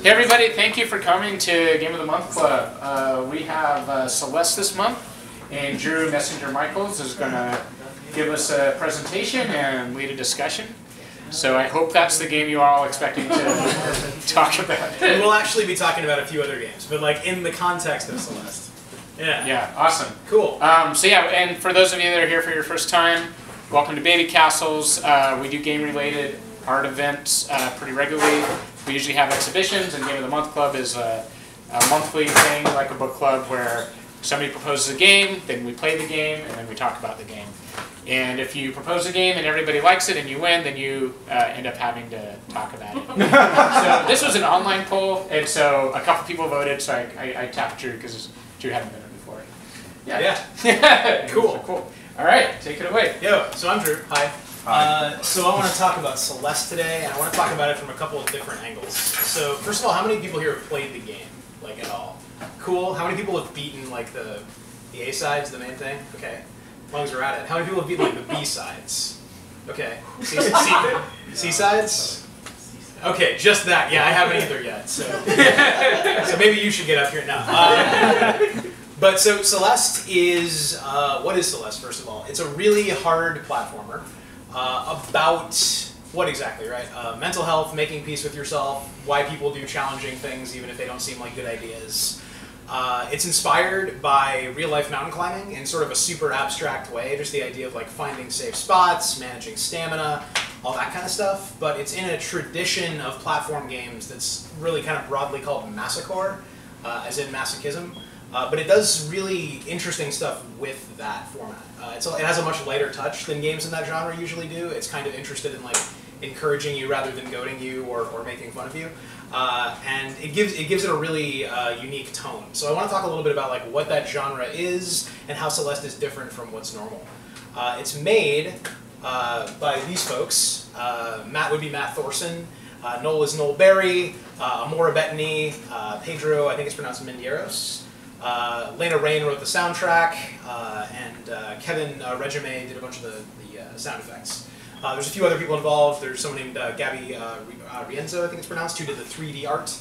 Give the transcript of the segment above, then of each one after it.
Hey everybody, thank you for coming to Game of the Month Club. We have Celeste this month, and Drew Messenger Michaels is going to give us a presentation and lead a discussion. So I hope that's the game you are all expecting to talk about. And we'll actually be talking about a few other games, but like in the context of Celeste. Yeah. Yeah, awesome. Cool. So yeah, and for those of you that are here for your first time, welcome to Baby Castles. We do game-related art events pretty regularly. We usually have exhibitions, and Game of the Month Club is a monthly thing, like a book club, where somebody proposes a game, then we play the game, and then we talk about the game. And if you propose a game and everybody likes it and you win, then you end up having to talk about it. So this was an online poll, and so a couple people voted, so I tapped Drew because Drew hadn't been in before. Yeah. Cool. Cool. All right, take it away. Yo, so I'm Drew. Hi. So I want to talk about Celeste today, and I want to talk about it from a couple of different angles. So first of all, how many people here have played the game, like at all? Cool. How many people have beaten like the A sides, the main thing? Okay. As long as we're at it. How many people have beaten like the B sides? Okay. C sides? Okay, just that. Yeah, I haven't either yet. So, so maybe you should get up here now. But so Celeste is, what is Celeste, first of all? It's a really hard platformer about, what exactly, right? Mental health, making peace with yourself, why people do challenging things even if they don't seem like good ideas. It's inspired by real-life mountain climbing in sort of a super abstract way, just the idea of like finding safe spots, managing stamina, all that kind of stuff. But it's in a tradition of platform games that's really kind of broadly called masochore, as in masochism. But it does really interesting stuff with that format. It has a much lighter touch than games in that genre usually do. It's kind of interested in like encouraging you rather than goading you or making fun of you. And it gives it a really unique tone. So I want to talk a little bit about like what that genre is and how Celeste is different from what's normal. It's made by these folks. Matt would be Matt Thorson. Noel is Noel Berry. Amora Bettany. Pedro, I think it's pronounced Mendieros. Lena Rain wrote the soundtrack, and Kevin Regime did a bunch of the sound effects. There's a few other people involved. There's someone named Gabby Rienzo, I think it's pronounced, who did the 3D art.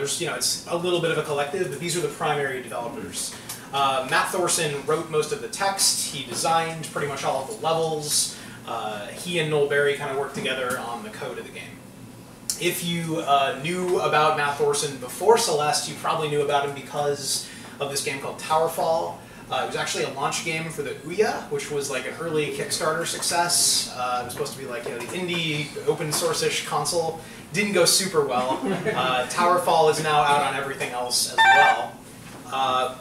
It's a little bit of a collective, but these are the primary developers. Matt Thorson wrote most of the text. He designed pretty much all of the levels. He and Noel Berry kind of worked together on the code of the game. If you knew about Matt Thorson before Celeste, you probably knew about him because of this game called Towerfall. It was actually a launch game for the Ouya, which was like an early Kickstarter success. It was supposed to be like the indie open source-ish console. Didn't go super well. Towerfall is now out on everything else as well.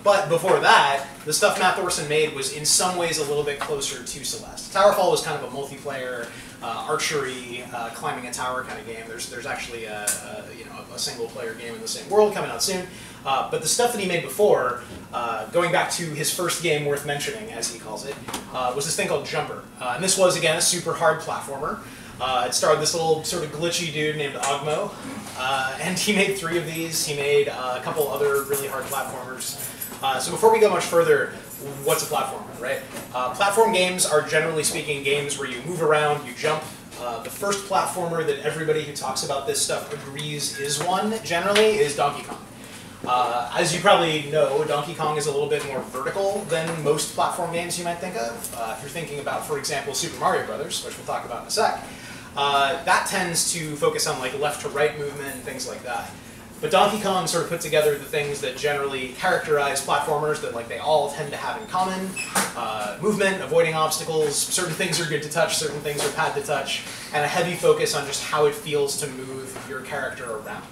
But before that, the stuff Matt Thorson made was in some ways a little bit closer to Celeste. Towerfall was kind of a multiplayer, archery, climbing a tower kind of game. There's actually a single-player game in the same world coming out soon. But the stuff that he made before, going back to his first game worth mentioning, as he calls it, was this thing called Jumper. And this was, again, a super hard platformer. It starred this little sort of glitchy dude named Ogmo, and he made 3 of these. He made a couple other really hard platformers. So before we go much further, what's a platformer, right? Platform games are, generally speaking, games where you move around, you jump. The first platformer that everybody who talks about this stuff agrees is one, generally, is Donkey Kong. As you probably know, Donkey Kong is a little bit more vertical than most platform games you might think of. If you're thinking about, for example, Super Mario Brothers, which we'll talk about in a sec, that tends to focus on like left to right movement and things like that. But Donkey Kong sort of put together the things that generally characterize platformers that like they all tend to have in common. Movement, avoiding obstacles, certain things are good to touch, certain things are bad to touch, and a heavy focus on just how it feels to move your character around.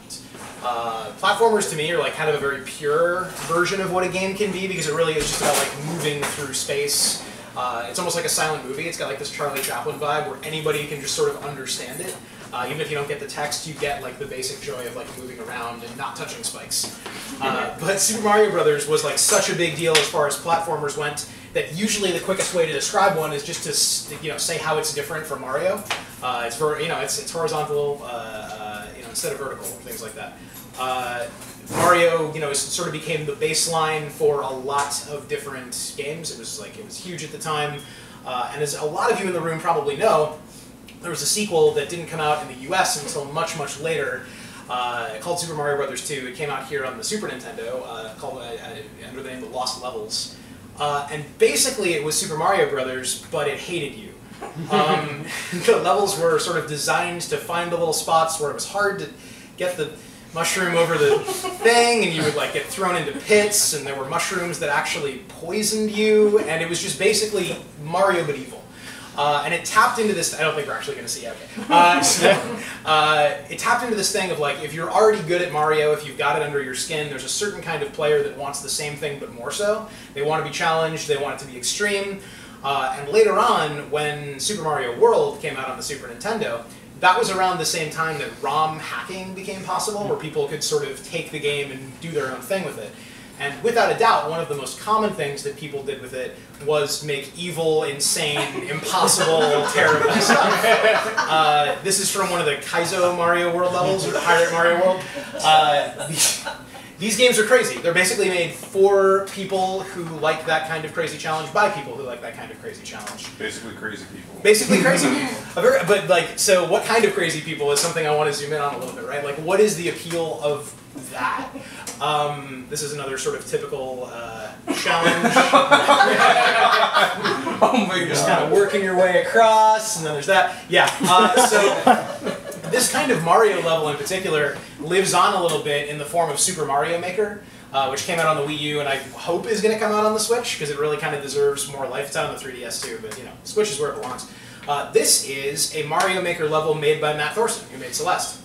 Platformers to me are like kind of a very pure version of what a game can be because it really is just about like moving through space. It's almost like a silent movie. It's got like this Charlie Chaplin vibe where anybody can just sort of understand it. Even if you don't get the text, you get like the basic joy of like moving around and not touching spikes. But Super Mario Brothers was like such a big deal as far as platformers went that usually the quickest way to describe one is just to say how it's different from Mario. It's horizontal instead of vertical, things like that. Mario, sort of became the baseline for a lot of different games. It was huge at the time, and as a lot of you in the room probably know, there was a sequel that didn't come out in the US until much, much later, called Super Mario Brothers 2. It came out here on the Super Nintendo, called under the name of Lost Levels. And basically it was Super Mario Brothers, but it hated you. The levels were sort of designed to find the little spots where it was hard to get the mushroom over the thing, and you would like get thrown into pits, and there were mushrooms that actually poisoned you, and it was just basically Mario but evil. And it tapped into this. I don't think we're actually going to see it. It tapped into this thing of like, if you're already good at Mario, if you've got it under your skin, there's a certain kind of player that wants the same thing but more so. They want to be challenged. They want it to be extreme. And later on, when Super Mario World came out on the Super Nintendo, that was around the same time that ROM hacking became possible, where people could sort of take the game and do their own thing with it. And without a doubt, one of the most common things that people did with it was make evil, insane, impossible, terrible stuff. This is from one of the Kaizo Mario World levels, or the Pirate Mario World. These games are crazy. They're basically made for people who like that kind of crazy challenge, by people who like that kind of crazy challenge. Basically crazy people. Basically crazy people. But like, so what kind of crazy people is something I want to zoom in on a little bit, right? Like, what is the appeal of that? This is another sort of typical challenge. Oh my god. Just kind of working your way across, and then there's that. Yeah. So this kind of Mario level in particular lives on a little bit in the form of Super Mario Maker, which came out on the Wii U, and I hope is going to come out on the Switch, because it really kind of deserves more life. It's out on the 3DS too, but you know, Switch is where it belongs. This is a Mario Maker level made by Matt Thorson, who made Celeste.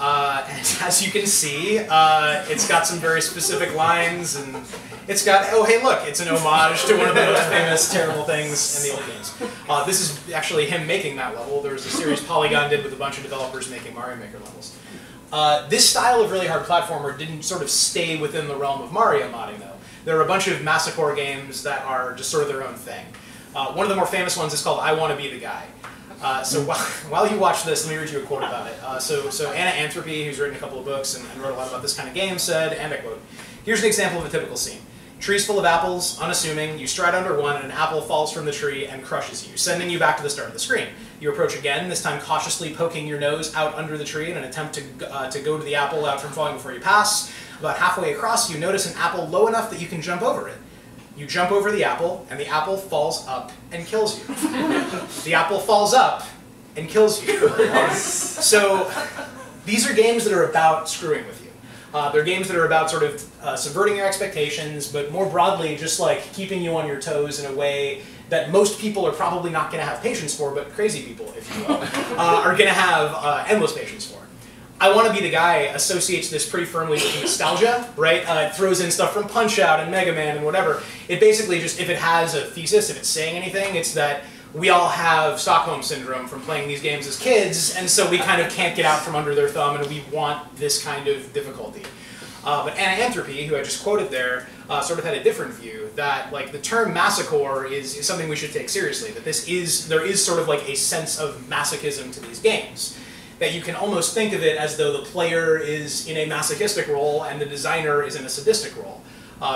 And as you can see, it's got some very specific lines, and it's got, oh hey look, it's an homage to one of the most famous terrible things in the old games. This is actually him making that level. There was a series Polygon did with a bunch of developers making Mario Maker levels. This style of really hard platformer didn't sort of stay within the realm of Mario modding though. There are a bunch of massacre games that are just sort of their own thing. One of the more famous ones is called I Wanna Be the Guy. So while you watch this, let me read you a quote about it. So Anna Anthropy, who's written a couple of books and wrote a lot about this kind of game, said, and I quote, "Here's an example of a typical scene. Trees full of apples, unassuming, you stride under one and an apple falls from the tree and crushes you, sending you back to the start of the screen. You approach again, this time cautiously poking your nose out under the tree in an attempt to go to the apple out from falling before you pass. About halfway across, you notice an apple low enough that you can jump over it. You jump over the apple, and the apple falls up and kills you. The apple falls up and kills you." So these are games that are about screwing with you. They're games that are about sort of subverting your expectations, but more broadly, just like keeping you on your toes in a way that most people are probably not going to have patience for, but crazy people, if you will, are going to have endless patience for. I Wanna Be the Guy associates this pretty firmly with nostalgia, right? It throws in stuff from Punch-Out and Mega Man and whatever. It basically just, if it has a thesis, if it's saying anything, it's that we all have Stockholm Syndrome from playing these games as kids, and so we kind of can't get out from under their thumb, and we want this kind of difficulty. But Anna Anthropy, who I just quoted there, sort of had a different view, that like the term masochore is something we should take seriously, that there is sort of like a sense of masochism to these games. That you can almost think of it as though the player is in a masochistic role and the designer is in a sadistic role.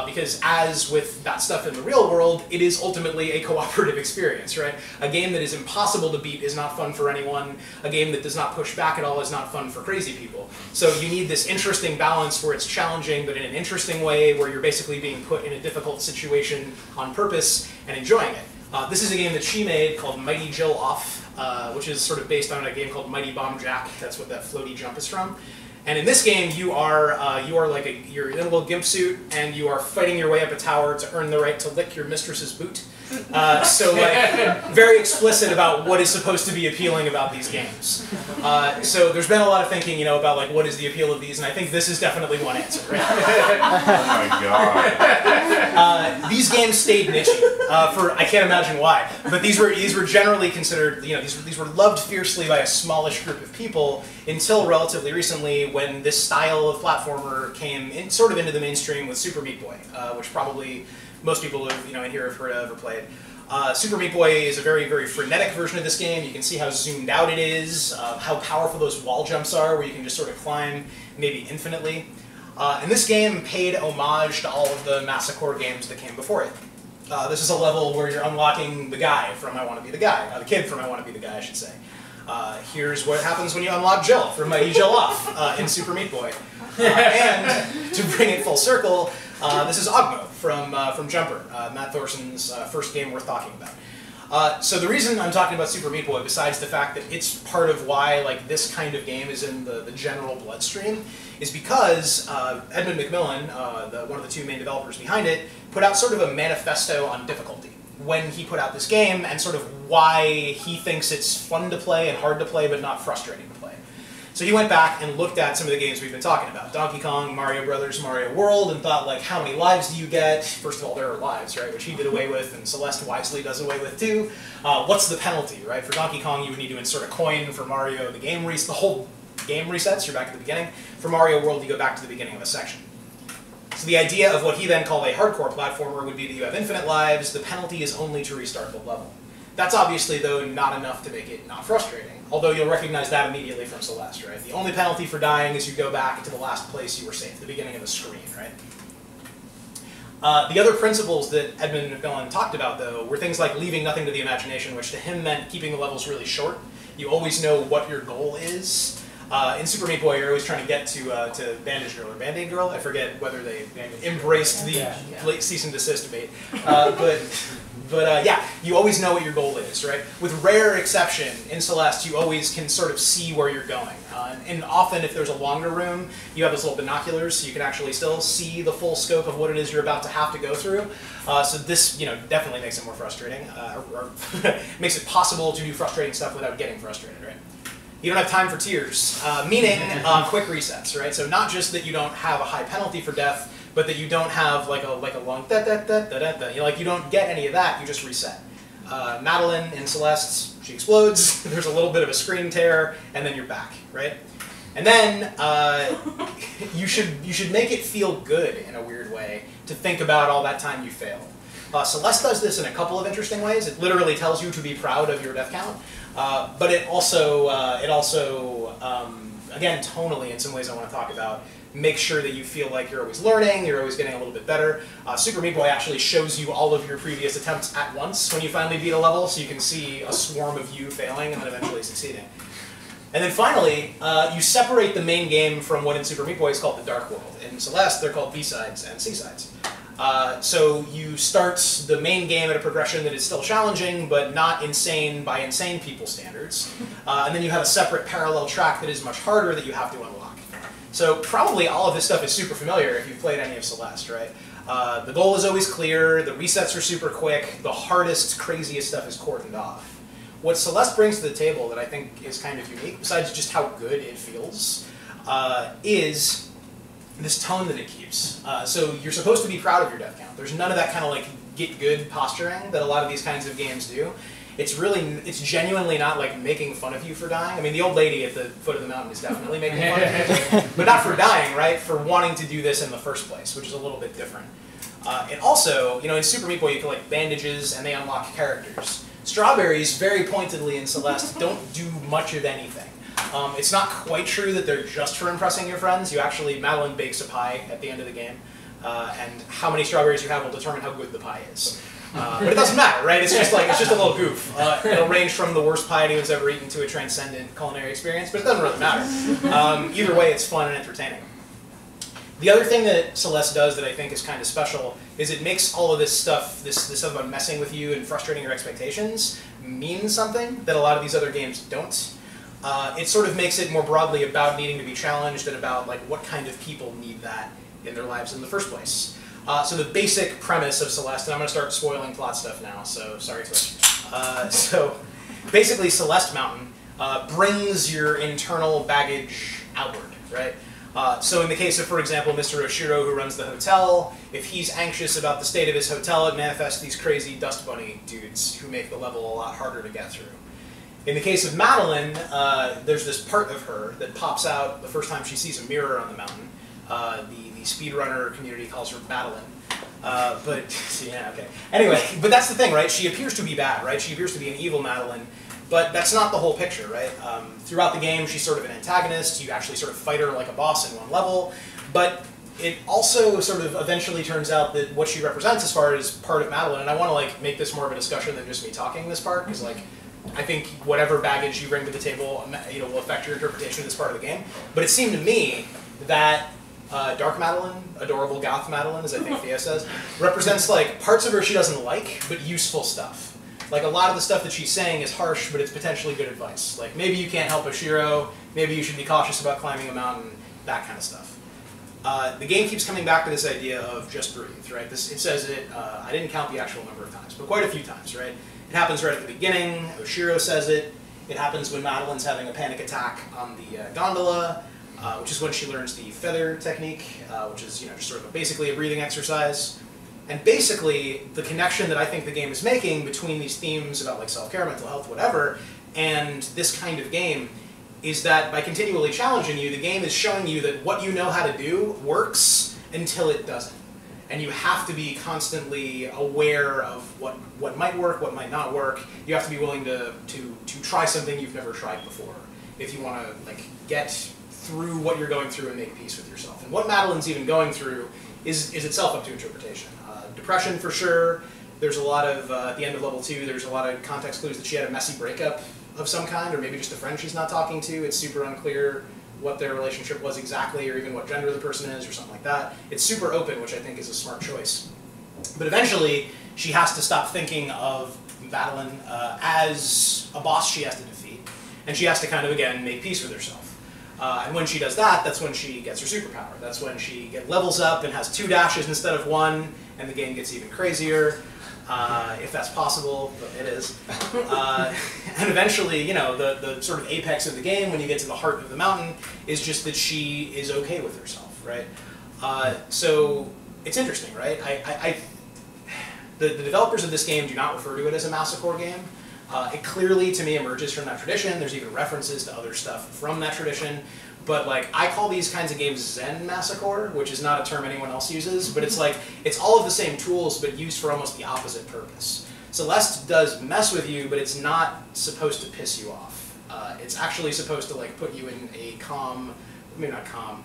Because as with that stuff in the real world, it is ultimately a cooperative experience, right? A game that is impossible to beat is not fun for anyone. A game that does not push back at all is not fun for crazy people. So you need this interesting balance where it's challenging, but in an interesting way, where you're basically being put in a difficult situation on purpose and enjoying it. This is a game that she made called Mighty Jill Off, which is sort of based on a game called Mighty Bomb Jack. That's what that floaty jump is from. And in this game, you're in a little gimp suit, and you are fighting your way up a tower to earn the right to lick your mistress's boot. So like, very explicit about what is supposed to be appealing about these games. So there's been a lot of thinking, you know, about like what is the appeal of these, and I think this is definitely one answer. Right? Oh my god. These games stayed niche for I can't imagine why, but these were generally considered, you know, these were loved fiercely by a smallish group of people until relatively recently, when this style of platformer came in, sort of into the mainstream with Super Meat Boy, which probably most people have, in here have heard of or played. Super Meat Boy is a very, very frenetic version of this game. You can see how zoomed out it is, how powerful those wall jumps are, where you can just sort of climb maybe infinitely. And this game paid homage to all of the massacre games that came before it. This is a level where you're unlocking the guy from I Wanna Be the Guy, the kid from I Wanna Be the Guy, I should say. Here's what happens when you unlock Jill from Jill Off in Super Meat Boy. And to bring it full circle, this is Ogmo from Jumper, Matt Thorson's first game worth talking about. So the reason I'm talking about Super Meat Boy, besides the fact that it's part of why like this kind of game is in the general bloodstream, is because Edmund McMillan, one of the two main developers behind it, put out sort of a manifesto on difficulty when he put out this game, and sort of why he thinks it's fun to play and hard to play, but not frustrating to play. So he went back and looked at some of the games we've been talking about, Donkey Kong, Mario Brothers, Mario World, and thought, like, how many lives do you get? First of all, there are lives, right, which he did away with, and Celeste wisely does away with too. What's the penalty, right? For Donkey Kong, you would need to insert a coin. For Mario, the whole game resets, you're back at the beginning. For Mario World, you go back to the beginning of a section. So the idea of what he then called a hardcore platformer would be that you have infinite lives, the penalty is only to restart the level. That's obviously, though, not enough to make it not frustrating, although you'll recognize that immediately from Celeste, right? The only penalty for dying is you go back to the last place you were safe, the beginning of the screen, right? The other principles that Edmund McMillan talked about, though, were things like leaving nothing to the imagination, which to him meant keeping the levels really short. You always know what your goal is. In Super Meat Boy, you're always trying to get to Bandage Girl or Band-Aid Girl. I forget whether they embraced the late cease and desist debate. But yeah, you always know what your goal is, right? With rare exception, in Celeste, you always can sort of see where you're going. And often, if there's a longer room, you have those little binoculars, so you can actually still see the full scope of what it is you're about to have to go through. So this, definitely makes it more frustrating, or makes it possible to do frustrating stuff without getting frustrated, right? You don't have time for tears, meaning quick resets, right? So not just that you don't have a high penalty for death, but that you don't have like a long da-da-da-da-da-da. Like you don't get any of that, you just reset. Madeline in Celeste, she explodes, there's a little bit of a screen tear, and then you're back, right? And then you should make it feel good in a weird way to think about all that time you failed. Celeste does this in a couple of interesting ways. It literally tells you to be proud of your death count, but it also again, tonally, in some ways I want to talk about, make sure that you feel like you're always learning, you're always getting a little bit better. Super Meat Boy actually shows you all of your previous attempts at once when you finally beat a level, so you can see a swarm of you failing and then eventually succeeding. And then finally, you separate the main game from what in Super Meat Boy is called the Dark World. In Celeste, they're called B-sides and C-sides. So you start the main game at a progression that is still challenging, but not insane by insane people standards. And then you have a separate parallel track that is much harder that you have to unlock. So probably all of this stuff is super familiar if you've played any of Celeste, right? The goal is always clear, the resets are super quick, the hardest, craziest stuff is cordoned off. What Celeste brings to the table that I think is kind of unique, besides just how good it feels, is this tone that it keeps. So you're supposed to be proud of your death count. There's none of that kind of like get good posturing that a lot of these kinds of games do. It's genuinely not like making fun of you for dying. I mean, the old lady at the foot of the mountain is definitely making fun of you, but not for dying, right? For wanting to do this in the first place, which is a little bit different. And also, in Super Meat Boy you collect bandages and they unlock characters. Strawberries, very pointedly in Celeste, don't do much of anything. It's not quite true that they're just for impressing your friends. Madeline bakes a pie at the end of the game, and how many strawberries you have will determine how good the pie is. But it doesn't matter, right? It's just a little goof. It'll range from the worst pie anyone's ever eaten to a transcendent culinary experience, but it doesn't really matter. Either way, it's fun and entertaining. The other thing that Celeste does that I think is kind of special is it makes all of this stuff, this stuff about messing with you and frustrating your expectations, mean something that a lot of these other games don't. It sort of makes it more broadly about needing to be challenged and about like what kind of people need that in their lives in the first place. So the basic premise of Celeste, and I'm going to start spoiling plot stuff now, so sorry Twitch. So basically Celeste Mountain brings your internal baggage outward, right? So in the case of, for example, Mr. Oshiro, who runs the hotel, if he's anxious about the state of his hotel, it manifests these crazy dust bunny dudes who make the level a lot harder to get through. In the case of Madeline, there's this part of her that pops out the first time she sees a mirror on the mountain. The speedrunner community calls her Madeline. Yeah, okay. Anyway, but that's the thing, right? She appears to be bad, right? She appears to be an evil Madeline, but that's not the whole picture, right? Throughout the game, she's sort of an antagonist. You actually sort of fight her like a boss in one level, but it also sort of eventually turns out that what she represents as far as part of Madeline, and I want to like make this more of a discussion than just me talking this part, because like I think whatever baggage you bring to the table, will affect your interpretation of this part of the game. But it seemed to me that Dark Madeline, adorable goth Madeline, as I think Theo says, represents like parts of her she doesn't like, but useful stuff. Like a lot of the stuff that she's saying is harsh, but it's potentially good advice. Like maybe you can't help Oshiro, maybe you should be cautious about climbing a mountain, that kind of stuff. The game keeps coming back to this idea of just breathe, right? It says it, I didn't count the actual number of times, but quite a few times, right? It happens right at the beginning, Oshiro says it. It happens when Madeline's having a panic attack on the gondola, which is when she learns the feather technique, which is just sort of basically a breathing exercise. And basically, the connection that I think the game is making between these themes about like self-care, mental health, whatever, and this kind of game is that by continually challenging you, the game is showing you that what you know how to do works until it doesn't. And you have to be constantly aware of what might work, what might not work. You have to be willing to try something you've never tried before if you want to like get through what you're going through and make peace with yourself. And what Madeline's even going through is itself up to interpretation. Depression for sure. There's a lot of, at the end of level 2, there's a lot of context clues that she had a messy breakup of some kind, or maybe just a friend she's not talking to. It's super unclear what their relationship was exactly, or even what gender the person is, or something like that. It's super open, which I think is a smart choice. But eventually, she has to stop thinking of Madeline as a boss she has to defeat, and she has to kind of, again, make peace with herself. And when she does that, that's when she gets her superpower. That's when she levels up and has 2 dashes instead of 1, and the game gets even crazier, if that's possible, but it is. And eventually, the sort of apex of the game, when you get to the heart of the mountain, is just that she is okay with herself, right? So it's interesting, right? The developers of this game do not refer to it as a masochore game. It clearly, to me, emerges from that tradition. There's even references to other stuff from that tradition. But like, I call these kinds of games Zen masochore, which is not a term anyone else uses. But it's like, it's all of the same tools, but used for almost the opposite purpose. Celeste does mess with you, but it's not supposed to piss you off. It's actually supposed to like put you in a calm, maybe not calm,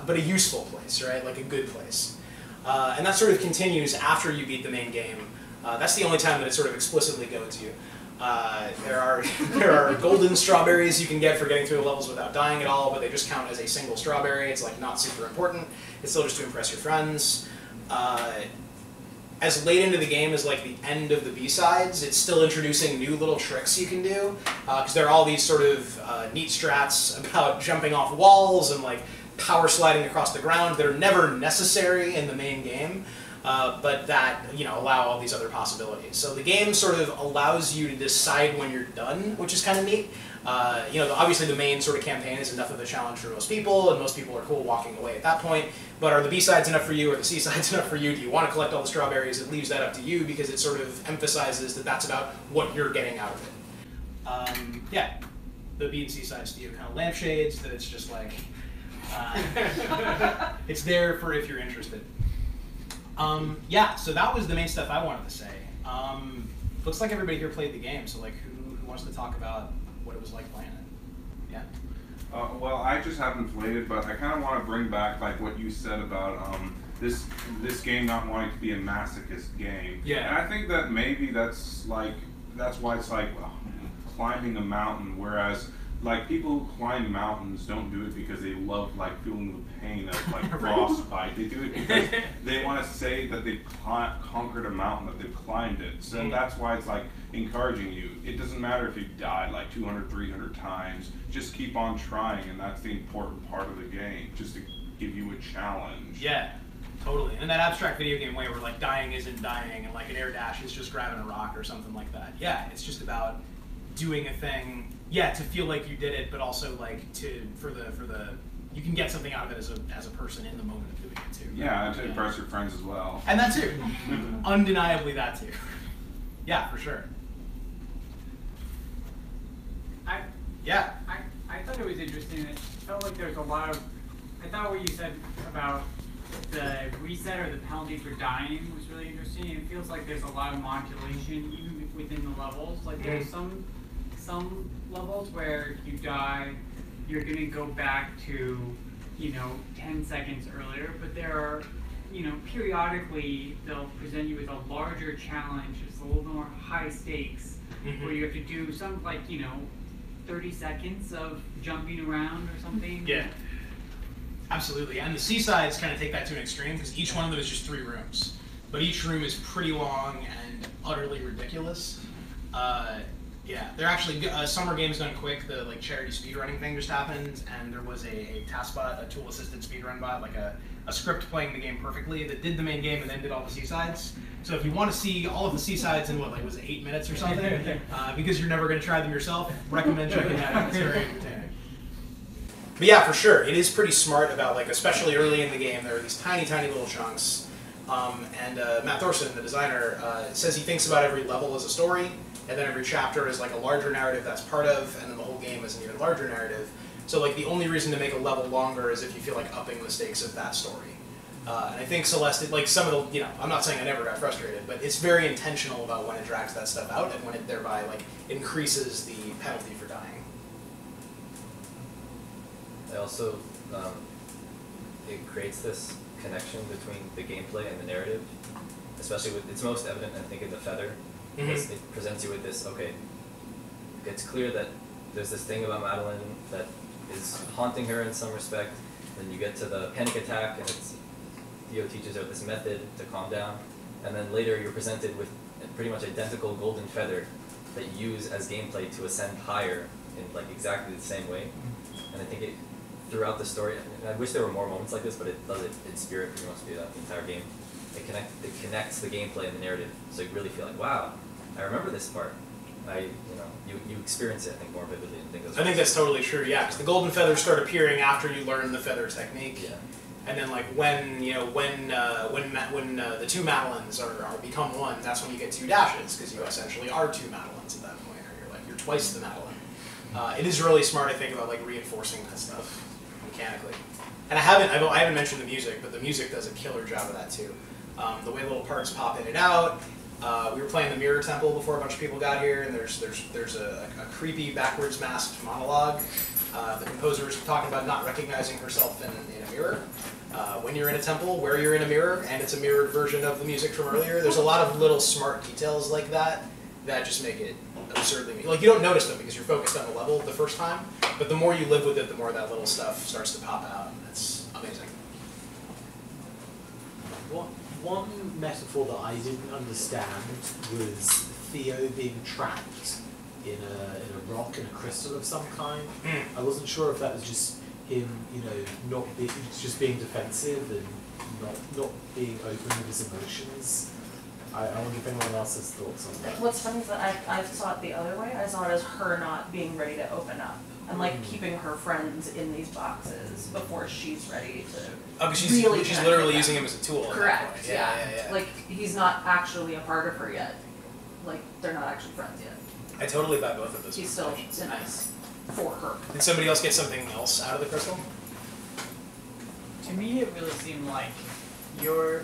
but a useful place, right? Like a good place. And that sort of continues after you beat the main game. That's the only time that it sort of explicitly goads you. There are golden strawberries you can get for getting through the levels without dying at all, but they just count as a single strawberry. It's like not super important. It's still just to impress your friends. As late into the game as like the end of the B-sides, it's still introducing new little tricks you can do, because there are all these sort of neat strats about jumping off walls and like power sliding across the ground that are never necessary in the main game. But that allow all these other possibilities. So the game sort of allows you to decide when you're done, which is kind of neat. Obviously the main sort of campaign is enough of a challenge for most people, and most people are cool walking away at that point. But are the B-sides enough for you, or the C-sides enough for you? Do you want to collect all the strawberries? It leaves that up to you, because it sort of emphasizes that that's about what you're getting out of it. Yeah, the B and C-sides do kind of lampshades, that it's just like, it's there for if you're interested. Yeah, so that was the main stuff I wanted to say. Looks like everybody here played the game, so like, who wants to talk about what it was like playing it? Yeah. Well, I just haven't played it, but I kind of want to bring back like what you said about this game not wanting to be a masochist game. Yeah. And I think that maybe that's why it's like climbing a mountain, whereas like people who climb mountains don't do it because they love like feeling the pain of like frostbite. They do it because they want to say that they've conquered a mountain, that they've climbed it. So that's why it's like encouraging you. It doesn't matter if you died like 200, 300 times. Just keep on trying, and that's the important part of the game, just to give you a challenge. Yeah, totally. And that abstract video game way where like dying isn't dying, and like an air dash is just grabbing a rock or something like that. Yeah, it's just about doing a thing. Yeah, to feel like you did it, but also like for the you can get something out of it as a person in the moment of doing it too. Yeah, and to impress your friends as well. And that too. Undeniably that too. Yeah, for sure. I thought it was interesting. It felt like there's a lot of. I thought what you said about the reset or the penalty for dying was really interesting. It feels like there's a lot of modulation even within the levels. Like there's some levels where you die, you're gonna go back to 10 seconds earlier. But there are periodically they'll present you with a larger challenge, it's a little more high stakes, where you have to do some 30 seconds of jumping around or something. Yeah. Absolutely, and the Seasides kind of take that to an extreme because each one of them is just 3 rooms, but each room is pretty long and utterly ridiculous. Yeah, they're actually summer games done quick. The charity speedrunning thing just happened, and there was a task bot, a tool-assisted speedrun bot, like a script playing the game perfectly that did the main game and then did all the Seasides. So if you want to see all of the Seasides in was it 8 minutes or something, because you're never going to try them yourself, recommend checking that out. It's very entertaining. But yeah, for sure, it is pretty smart about especially early in the game, there are these tiny, tiny little chunks. And Matt Thorson, the designer, says he thinks about every level as a story, and then every chapter is a larger narrative that's part of, and then the whole game is an even larger narrative. So the only reason to make a level longer is if you feel like upping the stakes of that story. And I think Celeste, some of the, I'm not saying I never got frustrated, but it's very intentional about when it drags that stuff out and when it thereby increases the penalty for dying. I also, it creates this connection between the gameplay and the narrative, especially it's most evident, I think, in the Feather. Because it presents you with this, okay, it's clear that there's this thing about Madeline that is haunting her in some respect, then you get to the panic attack, and Theo teaches her this method to calm down, and then later you're presented with a pretty much identical golden feather that you use as gameplay to ascend higher in exactly the same way. And I think it, throughout the story, and I wish there were more moments like this, but it does it in spirit pretty much through the entire game. It connects the gameplay and the narrative, so you really feel like, wow, I remember this part. You experience it, I think, more vividly and think. I think that's totally true. Yeah, because the golden feathers start appearing after you learn the feather technique. Yeah. And then when the 2 Madelines are become one, that's when you get 2 dashes, because you essentially are 2 Madelines at that point, or you're twice the Madeline. It is really smart, I think, about reinforcing that stuff mechanically. And I haven't mentioned the music, but the music does a killer job of that too. The way little parts pop in and out. We were playing the Mirror Temple before a bunch of people got here, and there's a creepy backwards masked monologue. The composer is talking about not recognizing herself in a mirror. When you're in a temple, where you're in a mirror, and it's a mirrored version of the music from earlier. There's a lot of little smart details like that that just make it absurdly you don't notice them because you're focused on the level the first time, but the more you live with it, the more that little stuff starts to pop out, and it's amazing. One metaphor that I didn't understand was Theo being trapped in a rock, in a crystal of some kind. I wasn't sure if that was just him, just being defensive and not being open with his emotions. I wonder if anyone else has thoughts on that. What's funny is that I saw it the other way. I saw it as her not being ready to open up and keeping her friends in these boxes before she's ready to. Oh, because really she's literally using him as a tool. Correct. Yeah. He's not actually a part of her yet. They're not actually friends yet. I totally buy both of those. He's still nice for her. Did somebody else get something else out of the crystal? To me, it really seemed like your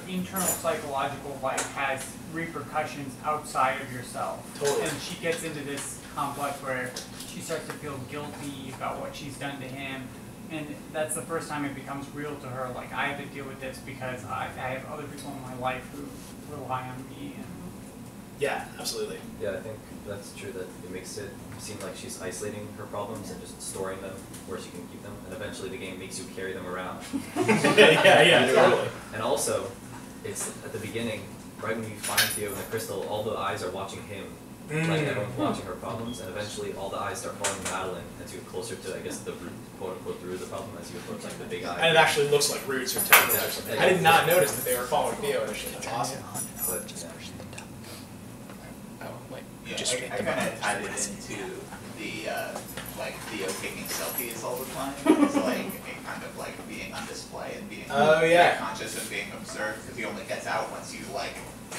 internal psychological life has repercussions outside of yourself. Totally. And she gets into this complex where she starts to feel guilty about what she's done to him, and that's the first time it becomes real to her. I have to deal with this because I have other people in my life who rely on me. And yeah, absolutely. Yeah, I think that's true, that it makes it seem like she's isolating her problems and just storing them where she can keep them, and eventually the game makes you carry them around. yeah, totally. And also, it's at the beginning, right when you find Theo in the crystal, all the eyes are watching him. Everyone's watching her problems, and eventually all the eyes start following Madeline as you get closer to, I guess, the root, quote-unquote, root of the problem, as you approach the big eye. And it actually looks like roots or tentacles or something. I did not notice that they were following Theo initially. That's awesome. But, I kind of tied it into the Theo taking selfies all the time. It's a kind of being on display and being very conscious of being observed, because he only gets out once you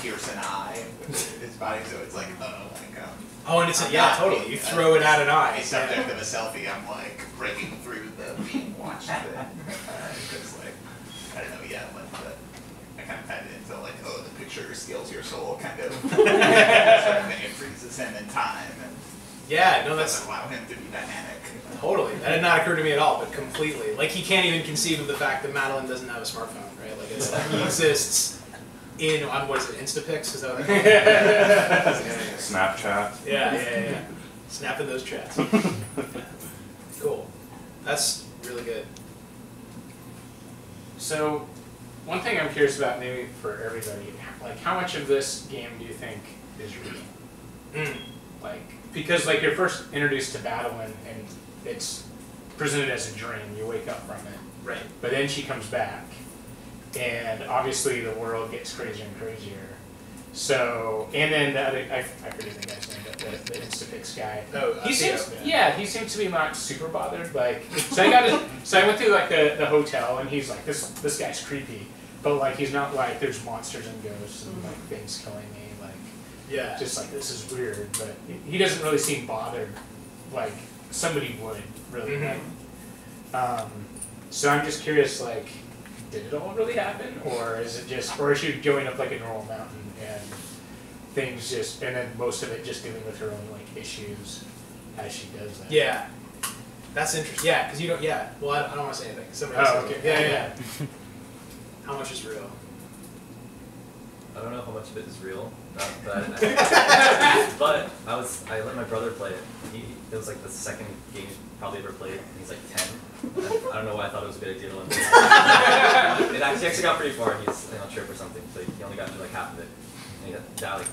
pierce an eye with his body. So it's oh, and it's totally. You throw it at an eye. A subject of a selfie, I'm breaking through the being watched thing, because I don't know yet, but I kind of tied it into the picture steals your soul kind of sort of thing. It freezes him in time, and Yeah, no, that's doesn't allow him to be dynamic. totally. That did not occur to me at all, but completely. Like, he can't even conceive of the fact that Madeline doesn't have a smartphone, right? Like, he exists in, what is it, Instapics? Is that what they call it? Snapchat. Yeah. Snapping those chats. Cool. That's really good. So, one thing I'm curious about, maybe for everybody, like, how much of this game do you think is real? Like, because like you're first introduced to Madeline and it's presented as a dream. You wake up from it, Right. but then she comes back, and obviously the world gets crazier and crazier. So, and then the other, I forget the guy's name, but the Instafix guy. Oh, he Theo, seems, yeah, he seems to be not super bothered. Like, so I went through like the hotel, and he's like, this guy's creepy, but like he's not like there's monsters and ghosts and like things killing me. Like, Yeah. just like this is weird, but he doesn't really seem bothered like somebody would really. Like, so I'm just curious, like, did it all really happen, or is it just, or is she going up like a normal mountain and things just, and then most of it just dealing with her own like issues as she does that? Yeah. That's interesting. Yeah, because you don't. Yeah. Well, I don't want to say anything. Somebody else. Oh, okay. Yeah. How much is real? I don't know how much of it is real, but I let my brother play it. It was like the second game he probably ever played, and he's like 10. I don't know why I thought it was a good idea to let him play it. It actually got pretty far. He's on a trip or something, so he only got through like half of it. And he died like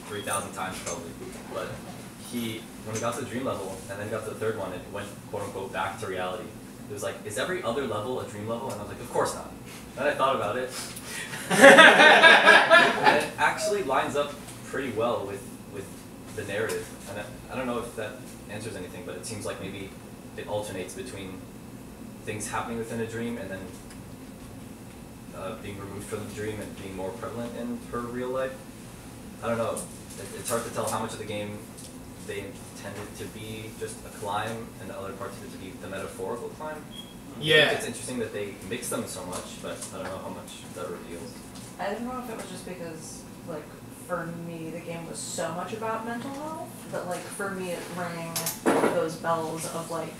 3,000 times probably. But when he got to the dream level, and then got to the third one, it went quote unquote back to reality. It was like, is every other level a dream level? And I was like, of course not. Then I thought about it. And it actually lines up pretty well with the narrative. And I don't know if that answers anything, but it seems like maybe it alternates between things happening within a dream and then being removed from the dream and being more prevalent in her real life. I don't know. It's hard to tell how much of the game they intended to be just a climb and the other parts of it to be the metaphorical climb. Yeah. I think it's interesting that they mix them so much, but I don't know how much that reveals. I don't know if it was just because, like, for me, the game was so much about mental health that, like, for me, it rang those bells of, like,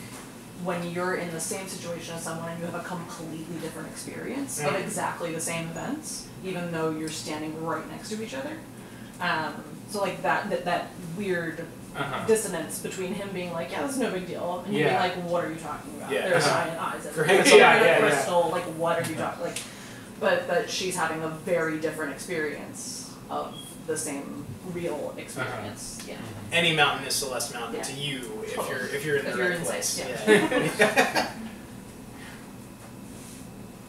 when you're in the same situation as someone and you have a completely different experience of exactly the same events, even though you're standing right next to each other. So, like, that weird dissonance between him being like, yeah, this is no big deal, and you being like, what are you talking about? Yeah. There's giant eyes. For him, it's crystal. Like, what are you talking? Like, but she's having a very different experience of the same real experience. Yeah. Any mountain is Celeste Mountain to you if you're in the right place.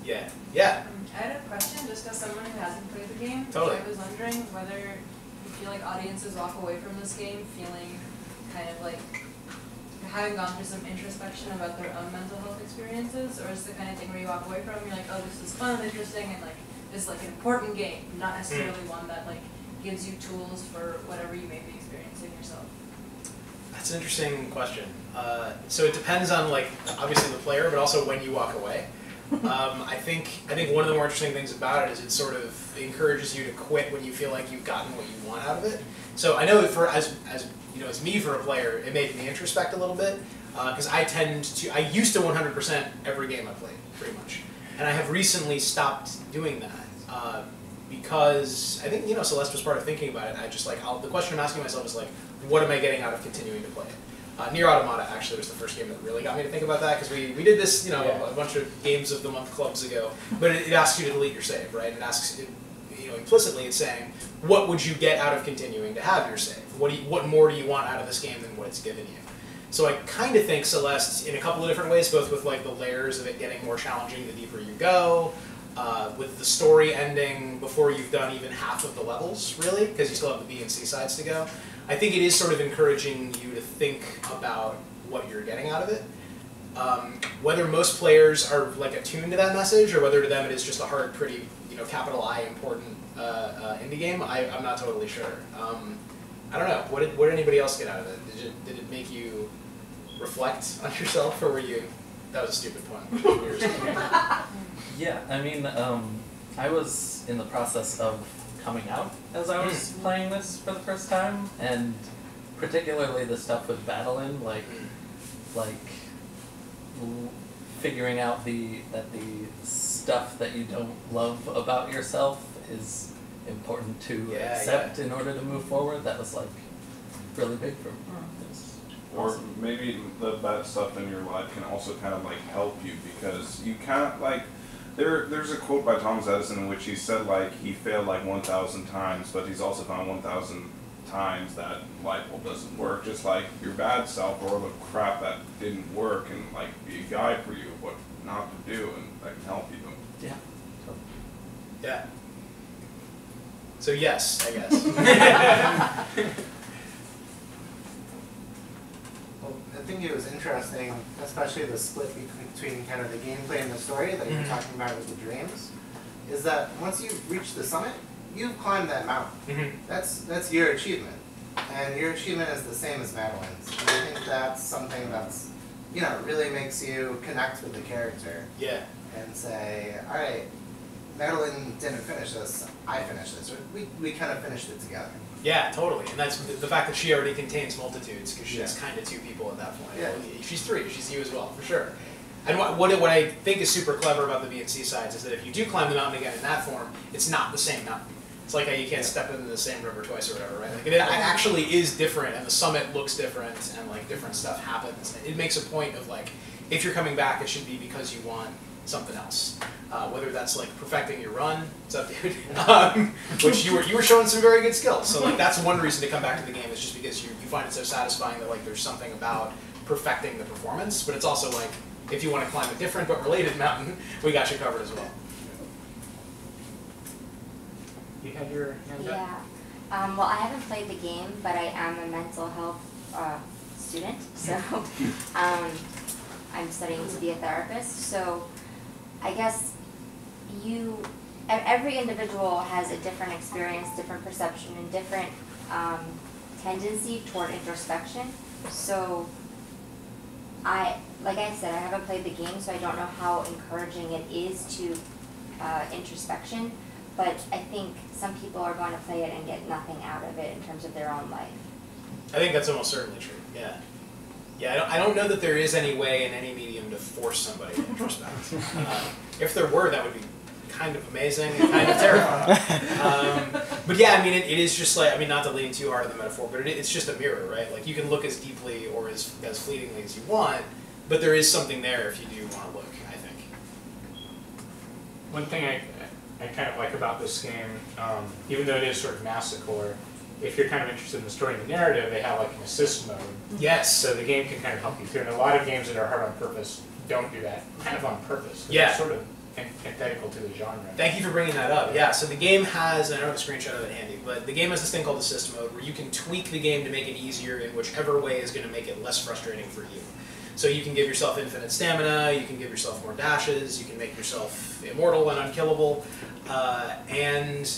Yeah. Yeah. I had a question, just as someone who hasn't played the game. Totally. I was wondering whether you feel like audiences walk away from this game feeling kind of like having gone through some introspection about their own mental health experiences, or is it the kind of thing where you walk away from and you're like, oh, this is fun and interesting and like this is like an important game, not necessarily one that like gives you tools for whatever you may be experiencing yourself? That's an interesting question. So it depends on, like, obviously the player, but also when you walk away. I think one of the more interesting things about it is it sort of encourages you to quit when you feel like you've gotten what you want out of it. So I know for as me for a player, it made me introspect a little bit because I used to 100% every game I played pretty much, and I have recently stopped doing that because I think Celeste was part of thinking about it. I just the question I'm asking myself is like, what am I getting out of continuing to play it? Nier Automata actually was the first game that really got me to think about that because we did this a bunch of games of the month clubs ago, but it asks you to delete your save, right? It asks implicitly it's saying what would you get out of continuing to have your save? What more do you want out of this game than what it's given you? So I kind of think Celeste in a couple of different ways, both with like the layers of it getting more challenging the deeper you go, with the story ending before you've done even half of the levels really, because you still have the B and C sides to go. I think it is sort of encouraging you to think about what you're getting out of it. Whether most players are like attuned to that message, or whether to them it is just a hard, pretty, capital I important indie game, I'm not totally sure. I don't know. What did anybody else get out of it? Did it make you reflect on yourself, or were you? That was a stupid pun. Yeah, I mean, I was in the process of coming out as I was playing this for the first time, and particularly the stuff with battling, like figuring out that the stuff that you don't love about yourself is important to accept in order to move forward. That was like really big for me. Or maybe the bad stuff in your life can also kind of like help you, because you can't like, there's a quote by Thomas Edison in which he said like he failed like 1,000 times, but he's also found 1,000 times that light bulb doesn't work. Just like your bad self or the crap that didn't work, and like be a guide for you of what not to do, and that can help you. Yeah. Yeah. So yes, I guess. Well, I think it was interesting, especially the split between kind of the gameplay and the story that you were talking about with the dreams, is that once you've reached the summit, you've climbed that mountain. That's your achievement. And your achievement is the same as Madeline's. And I think that's something that's, you know, really makes you connect with the character. Yeah. And say, alright, Madeline didn't finish this, I finished this. Or we kind of finished it together. Yeah, totally. And that's the fact that she already contains multitudes, because she's kind of two people at that point. Yeah. She's three. She's you as well, for sure. And what I think is super clever about the B and C sides is that if you do climb the mountain again in that form, it's not the same mountain. It's like how you can't step into the same river twice or whatever, right? Like it actually is different, and the summit looks different, and like different stuff happens. It makes a point of like, if you're coming back, it should be because you want something else. Whether that's like perfecting your run, it's up to you. Which you were showing some very good skills. So like that's one reason to come back to the game, is just because you find it so satisfying that like there's something about perfecting the performance. But it's also like, if you want to climb a different but related mountain, we got you covered as well. You had your hand up? Yeah. Well, I haven't played the game, but I am a mental health student, so I'm studying to be a therapist. So I guess every individual has a different experience, different perception, and different tendency toward introspection. So like I said, I haven't played the game, so I don't know how encouraging it is to introspection. But I think some people are going to play it and get nothing out of it in terms of their own life. I think that's almost certainly true. Yeah. Yeah, I don't know that there is any way in any medium to force somebody to introspect. If there were, that would be kind of amazing and kind of terrifying. But yeah, I mean, it is just like, I mean, not to lean too hard on the metaphor, but it's just a mirror, right? Like, you can look as deeply or as fleetingly as you want, but there is something there if you do want to look, I think. One thing I kind of like about this game, even though it is sort of masochore, if you're kind of interested in the story and the narrative, they have like an assist mode. Yes. So the game can kind of help you through. And a lot of games that are hard on purpose don't do that, kind of on purpose. Yeah. It's sort of antithetical to the genre. Thank you for bringing that up. Yeah, so the game has, and I don't have a screenshot of it handy, but the game has this thing called assist mode where you can tweak the game to make it easier in whichever way is going to make it less frustrating for you. So you can give yourself infinite stamina, you can give yourself more dashes, you can make yourself immortal and unkillable, and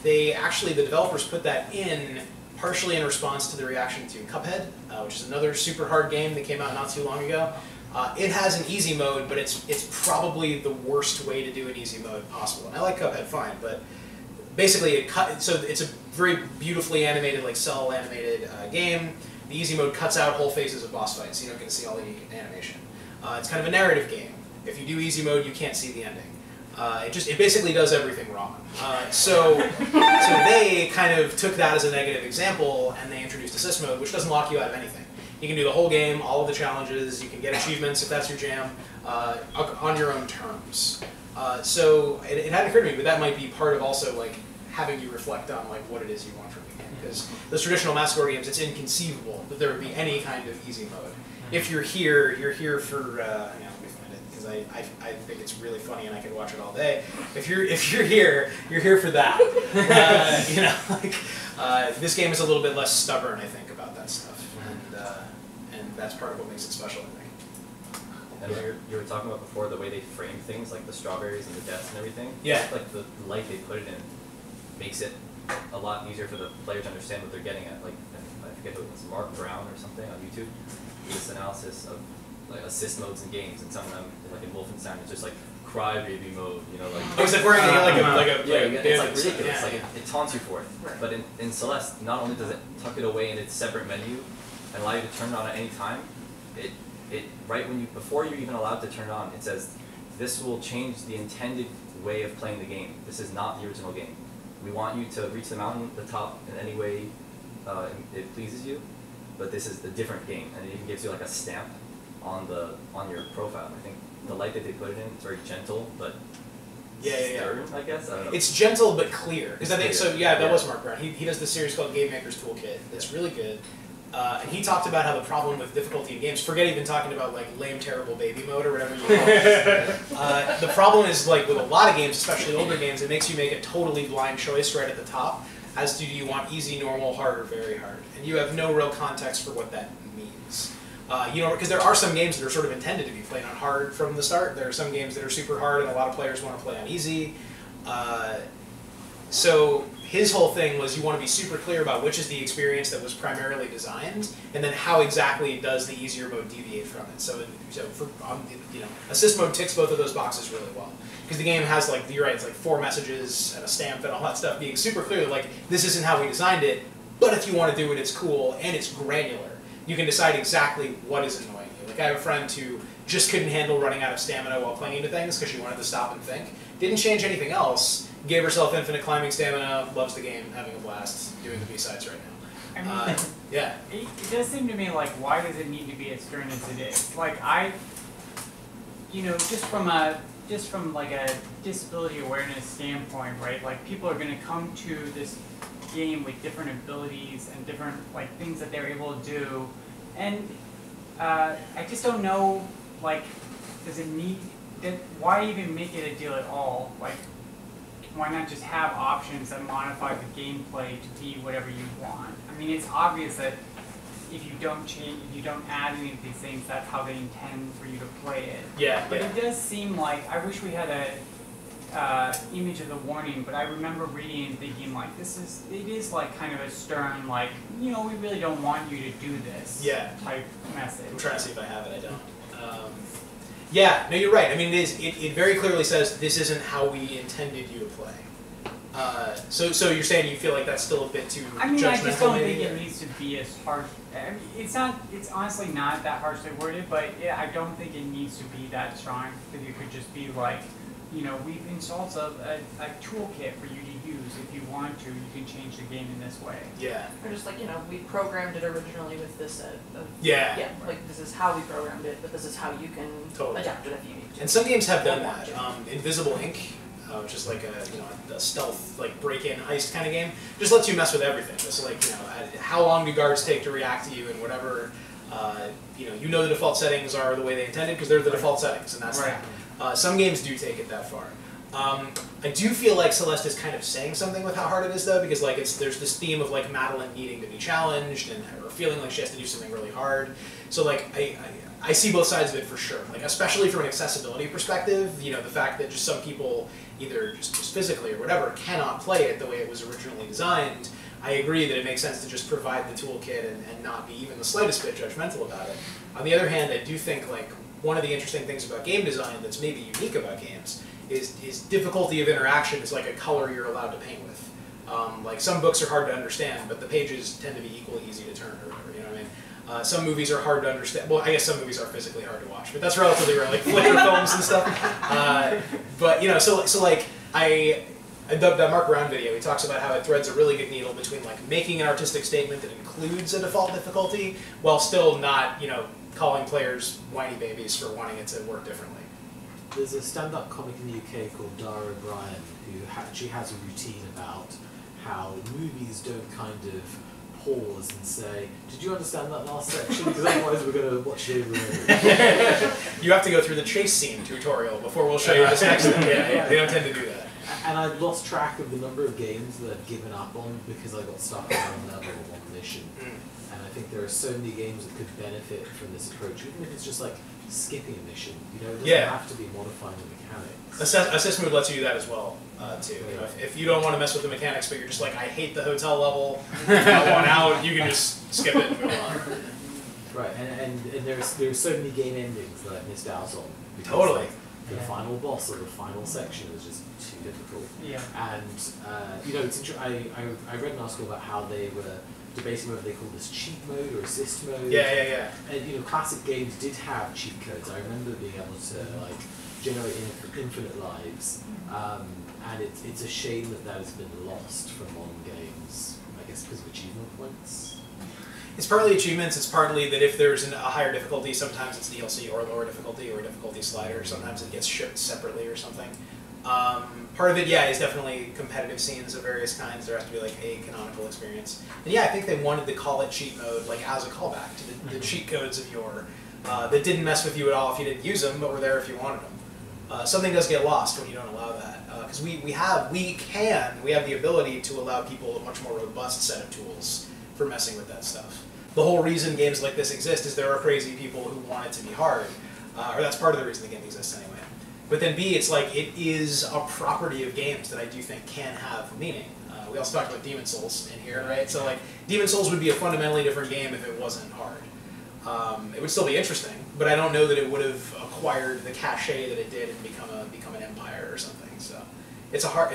the developers put that in partially in response to the reaction to Cuphead, which is another super hard game that came out not too long ago. It has an easy mode, but it's probably the worst way to do an easy mode possible. And I like Cuphead fine, but basically so it's a very beautifully animated, like cell animated game. The easy mode cuts out whole phases of boss fights, so you don't get to see all the animation. It's kind of a narrative game. If you do easy mode, you can't see the ending. It basically does everything wrong. So they kind of took that as a negative example, and they introduced assist mode, which doesn't lock you out of anything. You can do the whole game, all of the challenges, you can get achievements if that's your jam, on your own terms. So it hadn't occurred to me, but that might be part of also like having you reflect on like what it is you want from the game. Because those traditional masochore games, it's inconceivable that there would be any kind of easy mode. If you're here for because I think it's really funny and I could watch it all day. If you're here, you're here for that. This game is a little bit less stubborn, I think, about that stuff, and that's part of what makes it special, I think. And you were talking about before the way they frame things, like the strawberries and the deaths and everything. Yeah. Like the light they put it in makes it a lot easier for the player to understand what they're getting at. Like, I forget who it was, Mark Brown or something on YouTube. This analysis of like assist modes in games, and some of them, like in Wolfenstein, it's just like crybaby mode, you know, like. Oh, it's like wearing it's like ridiculous. Yeah, like it taunts you for it. Right. But in Celeste, not only does it tuck it away in its separate menu and allow you to turn it on at any time, it right when you before you're even allowed to turn it on, it says this will change the intended way of playing the game. This is not the original game. We want you to reach the mountain, the top, in any way it pleases you, but this is a different game, and it even gives you like a stamp on your profile. I think the light that they put it in, it's very gentle, but stern, I guess. I don't know. It's gentle but clear. Because I think clear. so. Yeah, that was Mark Brown. He does this series called Game Maker's Toolkit. It's really good. And he talked about how the problem with difficulty in games, forget even talking about like lame, terrible baby mode or whatever you call it. The problem is like with a lot of games, especially older games, it makes you make a totally blind choice right at the top as to do you want easy, normal, hard, or very hard. And you have no real context for what that means. Because there are some games that are sort of intended to be played on hard from the start. There are some games that are super hard and a lot of players want to play on easy. So his whole thing was you want to be super clear about which is the experience that was primarily designed, and then how exactly does the easier mode deviate from it. So for assist mode ticks both of those boxes really well, because the game has like you're right, it's like 4 messages and a stamp and all that stuff being super clear. Like this isn't how we designed it, but if you want to do it, it's cool and it's granular. You can decide exactly what is annoying you. Like I have a friend who just couldn't handle running out of stamina while clinging to things because she wanted to stop and think. Didn't change anything else. Gave herself infinite climbing stamina, loves the game, having a blast, doing the B-sides right now. I mean, yeah. It does seem to me like, why does it need to be as stern as it is? Like just from like a disability awareness standpoint, right? Like people are going to come to this game with different abilities and different like things that they're able to do, and I just don't know, like, does it need that? Why even make it a deal at all? Like, why not just have options that modify the gameplay to be whatever you want? I mean, it's obvious that if you don't change, if you don't add any of these things, that's how they intend for you to play it. Yeah. But it does seem like, I wish we had a image of the warning, but I remember reading and thinking like, it is like kind of a stern, like, we really don't want you to do this type message. I'm trying to see if I have it, I don't. Yeah, no, you're right. I mean, it very clearly says this isn't how we intended you to play. So you're saying you feel like that's still a bit too judgmental? I mean, I just don't think maybe, it needs to be as harsh. I mean, it's honestly not that harshly worded, but I don't think it needs to be that strong. Because it could just be like, we've installed a toolkit for you to use. If you want to, you can change the game in this way. Yeah. Or just like, we programmed it originally with this set of... Yeah. Yeah, like this is how we programmed it, but this is how you can adapt it if you need to. And some games have done that. Invisible Ink, which is like a stealth, like break-in heist kind of game, just lets you mess with everything. It's like, how long do guards take to react to you and whatever, the default settings are the way they intended because they're the default settings, and that's that. Some games do take it that far. I do feel like Celeste is kind of saying something with how hard it is, though, because like there's this theme of like Madeline needing to be challenged and her feeling like she has to do something really hard. So like I see both sides of it for sure. Like especially from an accessibility perspective, the fact that just some people either just physically or whatever cannot play it the way it was originally designed. I agree that it makes sense to just provide the toolkit and not be even the slightest bit judgmental about it. On the other hand, I do think like one of the interesting things about game design that's maybe unique about games is difficulty of interaction is like a color you're allowed to paint with. Like some books are hard to understand, but the pages tend to be equally easy to turn or whatever, you know what I mean? Some movies are hard to understand. Well, I guess some movies are physically hard to watch, but that's relatively rare, like flicker films and stuff. But so like that Mark Brown video, he talks about how it threads a really good needle between like making an artistic statement that includes a default difficulty while still not, calling players whiny babies for wanting it to work differently. There's a stand-up comic in the UK called Dara O'Brien who actually has a routine about how movies don't kind of pause and say, did you understand that last section? Because otherwise we're going to watch it over and over. You have to go through the chase scene tutorial before we'll show you this next thing. Yeah, they don't tend to do that. And I've lost track of the number of games that I've given up on because I got stuck on one level or one mission. And I think there are so many games that could benefit from this approach, even if it's just like skipping a mission. It doesn't have to be modifying the mechanics. Assist mode lets you do that as well, too. If you don't want to mess with the mechanics, but you're just like, I hate the hotel level, I want out, you can just skip it and move on. Right, and there's so many game endings that I missed out on. Because, Totally. Like, the final boss or the final section is just too difficult. Yeah. And it's I read an article about how they were debating whether they call this cheat mode or assist mode. Yeah. And classic games did have cheat codes. I remember being able to generate infinite lives. And it's a shame that has been lost from modern games. I guess because of achievement points. It's partly achievements, it's partly that if there's a higher difficulty, sometimes it's DLC or a lower difficulty or a difficulty slider, sometimes it gets shipped separately or something. Part of it, is definitely competitive scenes of various kinds. There has to be like a canonical experience. And I think they wanted to call it cheat mode like as a callback to the cheat codes of yore that didn't mess with you at all if you didn't use them, but were there if you wanted them. Something does get lost when you don't allow that. Because we have the ability to allow people a much more robust set of tools for messing with that stuff. The whole reason games like this exist is there are crazy people who want it to be hard, or that's part of the reason the game exists anyway. But then B, it's like it is a property of games that I do think can have meaning. We also talked about Demon Souls in here, right? So like Demon Souls would be a fundamentally different game if it wasn't hard. It would still be interesting, but I don't know that it would have acquired the cachet that it did and become an empire or something. So it's hard,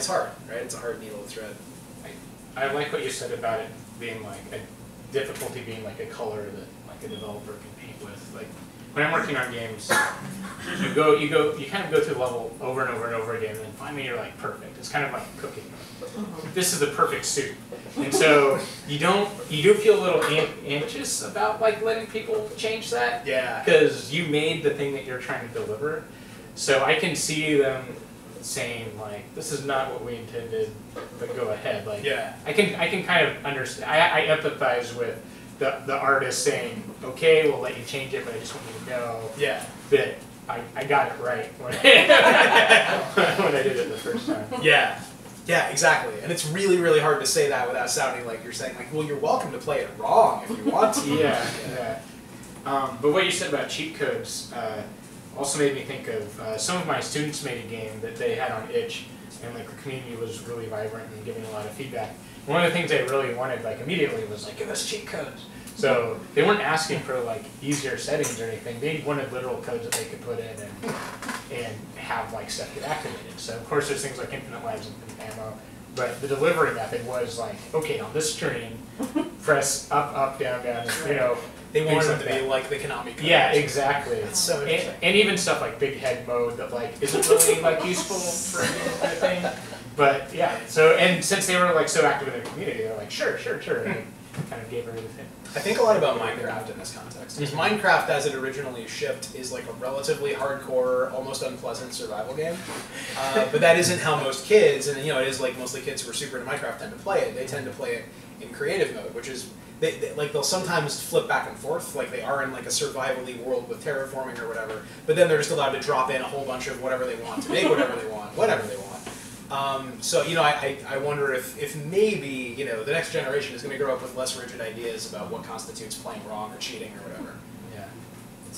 right? It's a hard needle to thread. I like what you said about it being like a difficulty being like a color that like a developer can paint with. Like when I'm working on games, you kind of go through the level over and over and over again, and then finally you're like perfect. It's kind of like cooking. This is the perfect soup, and so you do feel a little anxious about like letting people change that. Yeah. Because you made the thing that you're trying to deliver, so I can see them saying like, this is not what we intended, but go ahead. Like, I can kind of understand. I empathize with the artist saying, okay, we'll let you change it, but I just want you to know that I got it right when I did it the first time. Yeah, exactly. And it's really, really hard to say that without sounding like you're saying like, well, you're welcome to play it wrong if you want to. But what you said about cheat codes also made me think of some of my students made a game that they had on itch, and like the community was really vibrant and giving a lot of feedback. One of the things they really wanted like immediately was like, give us cheat codes. So they weren't asking for like easier settings or anything. They wanted literal codes that they could put in and have like stuff get activated. So of course there's things like infinite lives and infinite ammo, but the delivery method was like, okay, on this screen, press up, down, They wanted it to be like the Konami code. Yeah, exactly. It's so interesting. And even stuff like big head mode that like isn't really like useful for any kind of thing. But yeah, so and since they were like so active in the community, they're like sure, and kind of gave everything. I think a lot about Minecraft in this context. Because Minecraft, as it originally shipped, is like a relatively hardcore, almost unpleasant survival game. But that isn't how most kids, and it is like mostly kids who are super into Minecraft tend to play it. They tend to play it in creative mode, which is they'll sometimes flip back and forth, like they are in like a survival-y world with terraforming or whatever. But then they're just allowed to drop in a whole bunch of whatever they want to make whatever they want, whatever they want. So I wonder if maybe the next generation is going to grow up with less rigid ideas about what constitutes playing wrong or cheating or whatever.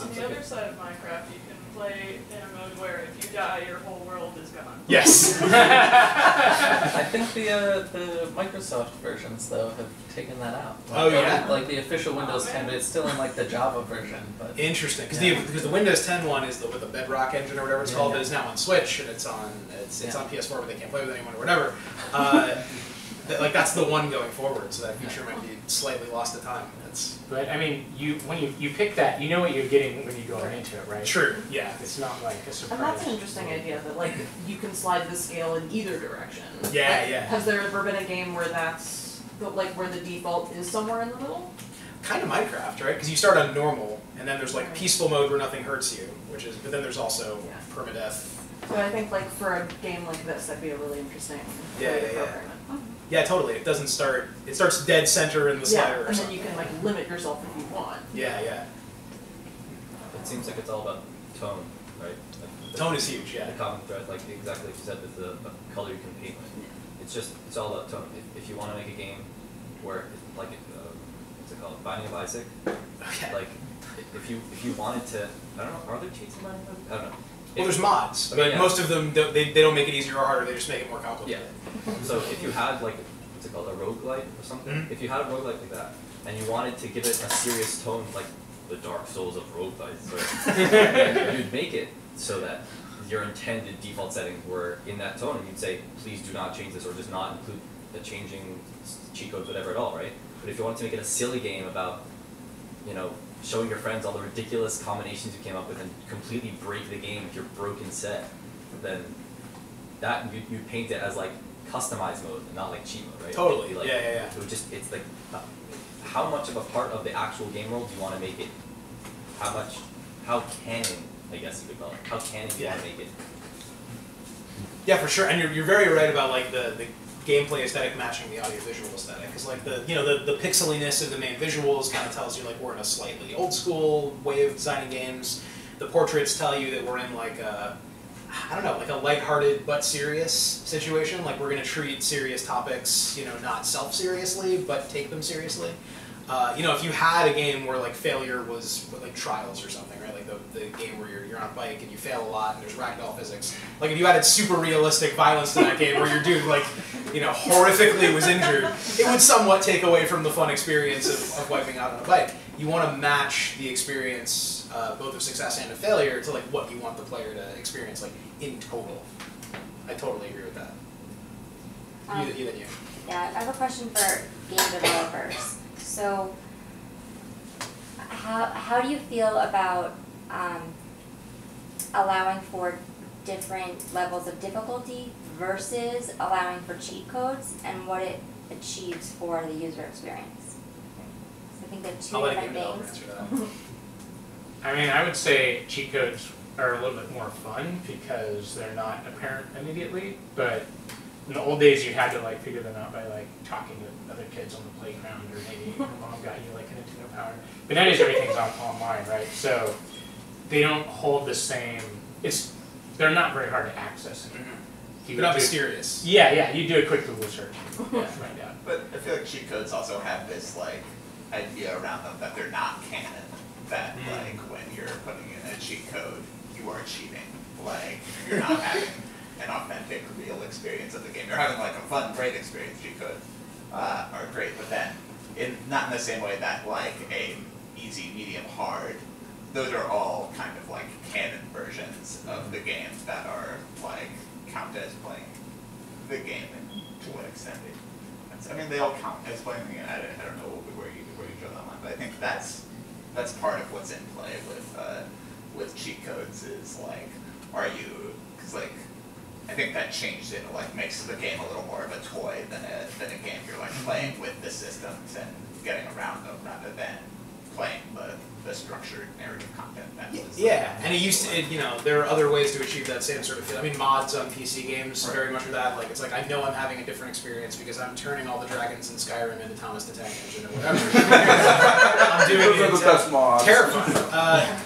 On the other side of Minecraft, you can play in a mode where if you die, your whole world is gone. Yes. I think the Microsoft versions though have taken that out. Like the official Windows 10, but it's still in like the Java version. But interesting, because the Windows 10 one is with the Bedrock engine or whatever it's called, but it's now on Switch and it's on PS4, but they can't play with anyone or whatever. That's the one going forward, so that feature might be slightly lost to time. But I mean, when you pick that, you know what you're getting when you go into it, right? True. Yeah. It's not like a surprise. And that's an interesting idea that like you can slide the scale in either direction. Yeah. Has there ever been a game where where the default is somewhere in the middle? Kind of Minecraft, right? Because you start on normal, and then there's like peaceful mode where nothing hurts you, but then there's also permadeath. So I think like for a game like this, that'd be a really interesting way to program it. Yeah, totally. It doesn't start. It starts dead center in the slider. And then you can like limit yourself if you want. Yeah. It seems like it's all about tone, right? Like tone is huge. Yeah. The common thread, like exactly like you said, with the color you can paint with. It's all about tone. If you want to make a game where like what's it called, Binding of Isaac. Okay. Like if you wanted to, I don't know, are there cheats in Binding of Isaac? I don't know. Well, there's mods, but most of them they don't make it easier or harder. They just make it more complicated. Yeah. So if you had like what's it called, a roguelite or something, if you had a roguelite like that, and you wanted to give it a serious tone, like the Dark Souls of roguelites, you'd make it so that your intended default settings were in that tone, and you'd say, please do not change this, or just not include the changing cheat codes, whatever at all, right? But if you wanted to make it a silly game about, you know, showing your friends all the ridiculous combinations you came up with and completely break the game with your broken set, then that you paint it as like customized mode and not like cheat mode, right? Totally. It'd be like, Yeah. It would just, it's like, how much of a part of the actual game world do you want to make it? How canon, I guess you could call it. How canon do you want to make it? Yeah, for sure. And you're very right about like the gameplay aesthetic matching the audiovisual aesthetic, because like the pixeliness of the main visuals kind of tells you like we're in a slightly old school way of designing games. The portraits tell you that we're in like a, I don't know, like a lighthearted but serious situation. Like we're going to treat serious topics, you know, not self-seriously, but take them seriously. You know, if you had a game where like failure was like Trials or something, right? Like the game where you're on a bike and you fail a lot and there's ragdoll physics. Like if you added super realistic violence to that game where your dude like, you know, horrifically was injured, it would somewhat take away from the fun experience of wiping out on a bike. You want to match the experience both of success and of failure to like what you want the player to experience like in total. I totally agree with that. You then you. Yeah, I have a question for game developers. So, how do you feel about allowing for different levels of difficulty versus allowing for cheat codes and what it achieves for the user experience? So I think they're two different things. I mean, I would say cheat codes are a little bit more fun because they're not apparent immediately, but in the old days you had to like figure them out by like talking to other kids on the playground, or maybe your mom got you like a Nintendo Power. But nowadays everything's online, right? So they don't hold the same, they're not very hard to access. They're not mysterious. Yeah, you do a quick Google search and find out. But I feel like cheat codes also have this like idea around them that they're not canon. That like when you're putting in a cheat code, you are cheating. Like you're not having an authentic, real experience of the game. You're having like a fun, great experience. Cheat codes are great, but then not in the same way that like a easy, medium, hard. Those are all kind of like canon versions of the game that are like count as playing the game to an extent. I mean, they all count as playing the game. I don't know where you draw that line, but I think that's part of what's in play with cheat codes is like, are you, because like, I think that changed it, like makes the game a little more of a toy than a game. You're like playing with the systems and getting around them rather than playing the structured narrative content that was. Yeah, and it used to, you know, there are other ways to achieve that same sort of feel. I mean, mods on PC games very much are that. Like, it's like, I know I'm having a different experience because I'm turning all the dragons in Skyrim into Thomas the Tank Engine or whatever. I'm doing it. the best mods. Terrifying.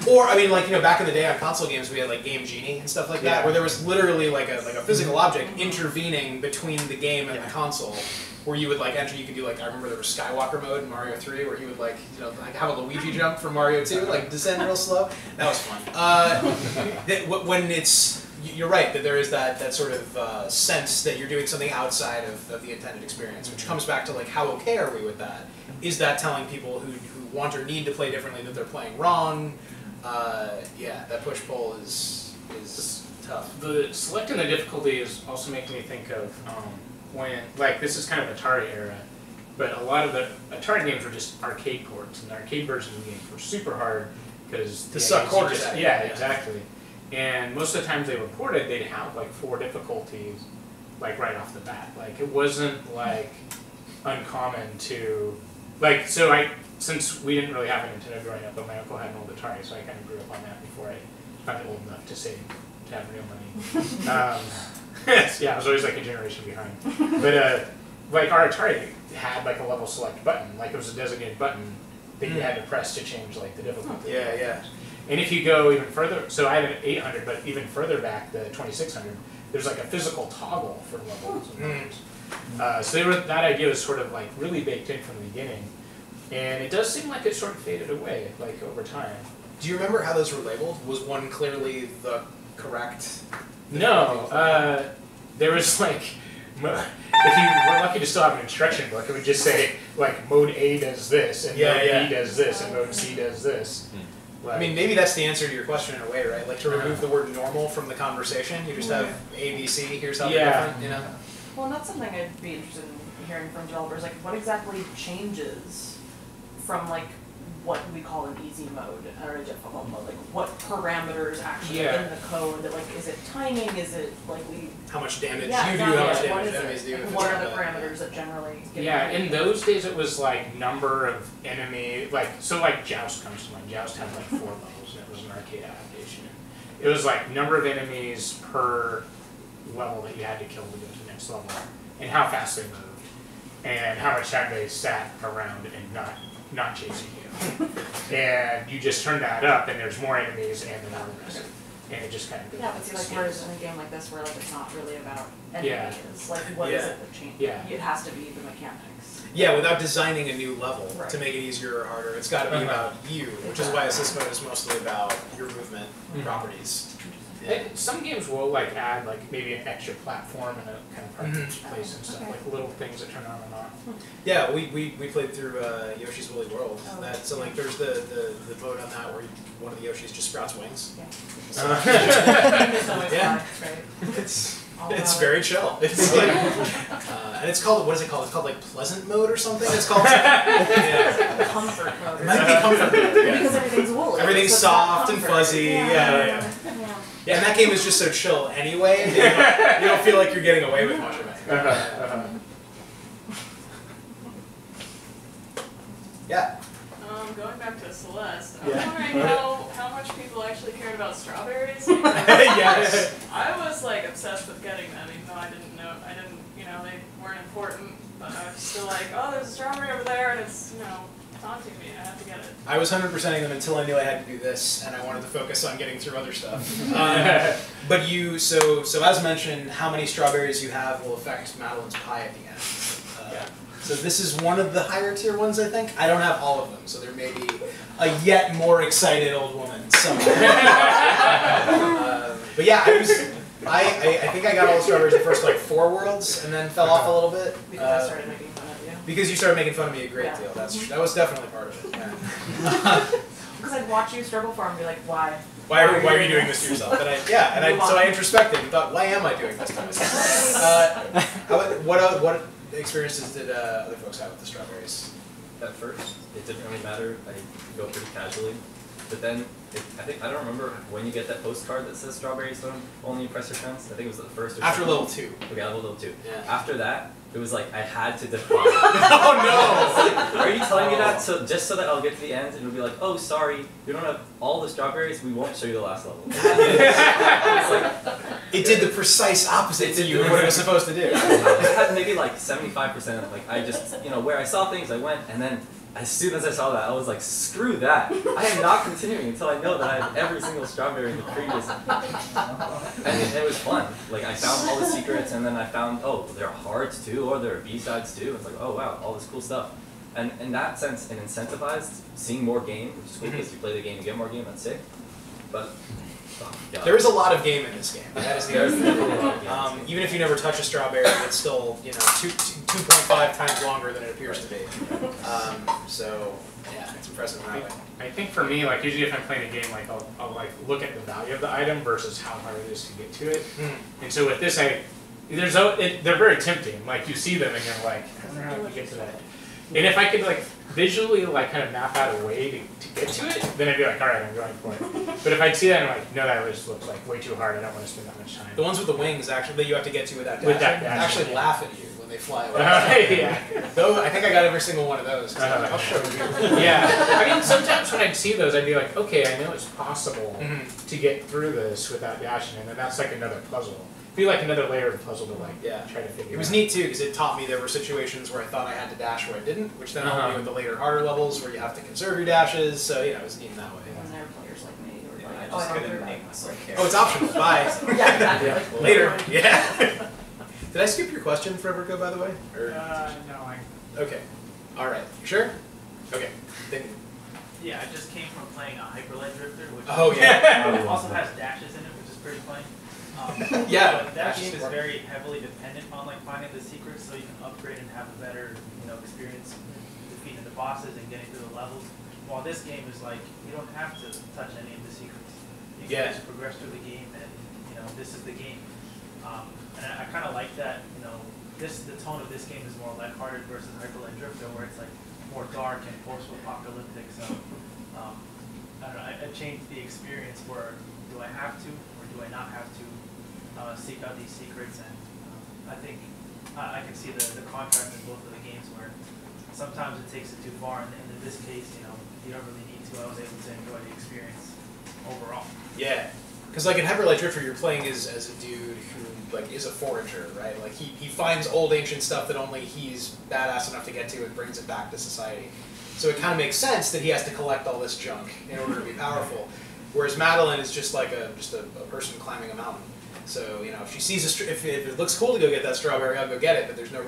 Or, I mean, like, you know, back in the day on console games, we had like Game Genie and stuff like that, where there was literally like a physical object intervening between the game and the console. Where you would like enter, you could do like, I remember there was Skywalker mode in Mario 3 where you would like, you know, like have a Luigi jump from Mario 2, like descend real slow. That was fun. When you're right, that there is that sort of sense that you're doing something outside of the intended experience, which comes back to like, how okay are we with that? Is that telling people who want or need to play differently that they're playing wrong? Yeah, that push-pull is tough. The selecting the difficulty is also making me think of when, like, this is kind of Atari era, but a lot of the Atari games were just arcade ports, and the arcade versions of the games were super hard because to suck quarters out. Yeah, exactly. And most of the times they were ported, they'd have like 4 difficulties, like right off the bat. Like it wasn't like uncommon to, like, so since we didn't really have a Nintendo growing up, but my uncle had an old Atari, so I kind of grew up on that before I got old enough to save, to have real money. Yeah, I was always like a generation behind. But like our Atari had like a level select button, like it was a designated button that you had to press to change like the difficulty. Yeah. And if you go even further, so I had an 800, but even further back, the 2600, there's like a physical toggle for levels and numbers. So that idea was sort of like really baked in from the beginning. And it does seem like it sort of faded away, like over time. Do you remember how those were labeled? Was one clearly the correct? No, there was like, if you were lucky to still have an instruction book, it would just say like mode A does this, and mode B does this, and mode C does this. I mean, maybe that's the answer to your question in a way, right? Like to remove the word normal from the conversation, you just have A, B, C, here's something different, you know? Well, and that's something I'd be interested in hearing from developers, like what exactly changes from like what we call an easy mode or a difficult mode? Like what parameters actually in the code that like, is it timing, is it like how much damage yeah, you do, how much damage enemies do. Like, what are the parameters that generally get in those days it was like number of enemy, like, so like Joust comes to mind. Joust had like 4 levels and it was an arcade adaptation. It was like number of enemies per level that you had to kill to go to the next level, and how fast they moved, and how much time they sat around and not chasing you. And you just turn that up and there's more enemies and the more aggressive. And it just kind of goes. Yeah, but see, like, whereas in a game like this, where like it's not really about enemies, like what is it that changes? Yeah. It has to be the mechanics. Yeah, without designing a new level Right. to make it easier or harder, it's got to be about you, which is why assist mode is mostly about your movement properties. Yeah. Some games will like add like maybe an extra platform and a kind of part of each place and stuff, like little things that turn on and off. Yeah, we played through Yoshi's Woolly World. Oh, So like there's the mode on that where one of the Yoshis just sprouts wings. Yeah. So, yeah. It's very chill. It's like, and it's called, what is it called? It's called like pleasant mode or something. It's called comfort mode. It might be comfort mode. Yeah. Because everything's woolly. Everything's so soft and fuzzy. Yeah, and that game is just so chill anyway. You don't feel like you're getting away with much of it. Yeah. Going back to Celeste, I'm Yeah. wondering how much people actually cared about strawberries. Yes. I was like obsessed with getting them, even though I didn't, they weren't important. But I was still like, oh, there's a strawberry over there, and it's, taunting me. I have to get it. I was 100%ing them until I knew I had to do this, and I wanted to focus on getting through other stuff. But so as mentioned, how many strawberries you have will affect Madeline's pie at the end. So this is one of the higher tier ones, I think. I don't have all of them, so there may be a yet more excited old woman somewhere. But yeah, I think I got all the strawberries the first like 4 worlds, and then fell off a little bit. Because I started making fun of you. Because you started making fun of me a great deal. That was definitely part of it. Yeah. Because I'd watch you struggle for it and be like, why? Why are you doing this to yourself? And so I introspected and thought, why am I doing this to myself? What experiences did other folks have with the strawberries? At first, it didn't really matter. I go pretty casually. But then, I don't remember when you get that postcard that says strawberries don't only impress your friends. I think it was the first or After second. level 2. Okay, level 2. Yeah. After that, it was like I had to define. Oh no! Are you telling me that just so that I'll get to the end and it'll be like, oh, sorry, you don't have all the strawberries, we won't show you the last level. It did the precise opposite to you what it was supposed to do. It had maybe like 75%. Like I just, where I saw things, I went, and then as soon as I saw that, I was like, screw that. I am not continuing until I know that I have every single strawberry in the previous. And it was fun. Like I found all the secrets, and then I found, oh, there are hearts too, or there are B-sides too. It's like, oh wow, all this cool stuff. And in that sense, it incentivized seeing more game, which is cool because you play the game, you get more game, that's sick. But there is a lot of game in this game. That is the other thing. Even if you never touch a strawberry, it's still 2.5 times longer than it appears to be. So yeah, it's impressive in that way. I think for me, like usually if I'm playing a game, like I'll like look at the value of the item versus how hard it is to get to it. And so with this, they're very tempting. Like you see them and you're like, I don't know how to get to that. And if I could like visually like kind of map out a way to get to it, then I'd be like, all right, I'm going for it. But if I'd see that and I'm like, no, that just looks like way too hard. I don't want to spend that much time. The ones with the wings actually that you have to get to with that dashing, actually laugh at you when they fly away. Yeah. Though I think I got every single one of those. I'll show you. Yeah. I mean, sometimes when I'd see those, I'd be like, okay, I know it's possible to get through this without dashing, and then that's like another puzzle. Be like another layer of puzzle to like try to figure out. It was neat too because it taught me there were situations where I thought I had to dash where I didn't, which then helped me with the later harder levels where you have to conserve your dashes. So it was neat in that way. And there are players like me who are like, I just couldn't make myself care. Oh, it's optional. Bye. Yeah, exactly. Yeah. Later. Yeah. Did I skip your question, Foreverco, by the way? Or? No, Okay. All right. You sure? Okay. Then. Yeah, I just came from playing a Hyperlight Drifter, which also has dashes in it, which is pretty funny. Yeah. But that game is very heavily dependent on like finding the secrets, so you can upgrade and have a better, experience defeating the bosses and getting through the levels. while this game is like, you don't have to touch any of the secrets. You can just progress through the game, and this is the game. And I kind of like that. The tone of this game is more lighthearted versus Hyperlight Drifter, where it's like more dark and post-apocalyptic. So I don't know. I changed the experience where do I have to or do I not have to seek out these secrets, and I think I can see the contrast in both of the games where sometimes it takes it too far, and in this case, you don't really need to. I was able to enjoy the experience overall. Yeah, because like in Hyperlight Drifter, you're playing as a dude who like is a forager, right? Like he finds old ancient stuff that only he's badass enough to get to and brings it back to society. So it kind of makes sense that he has to collect all this junk in order to be powerful. Whereas Madeline is just like a person climbing a mountain. So if she sees if it looks cool to go get that strawberry, I'll go get it. But there's no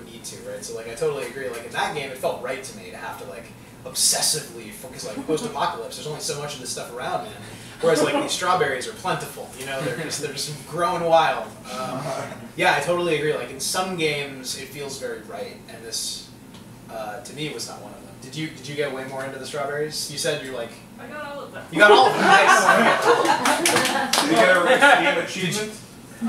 need to, right? So like I totally agree. Like in that game, it felt right to me to have to like obsessively focus. Like post-apocalypse, there's only so much of this stuff around, man. Whereas like these strawberries are plentiful. They're just growing wild. Yeah, I totally agree. Like in some games, it feels very right, and this to me was not one of them. Did you get way more into the strawberries? You said you're like. I got all of them. You got all of them. Nice. Did you get a achievement?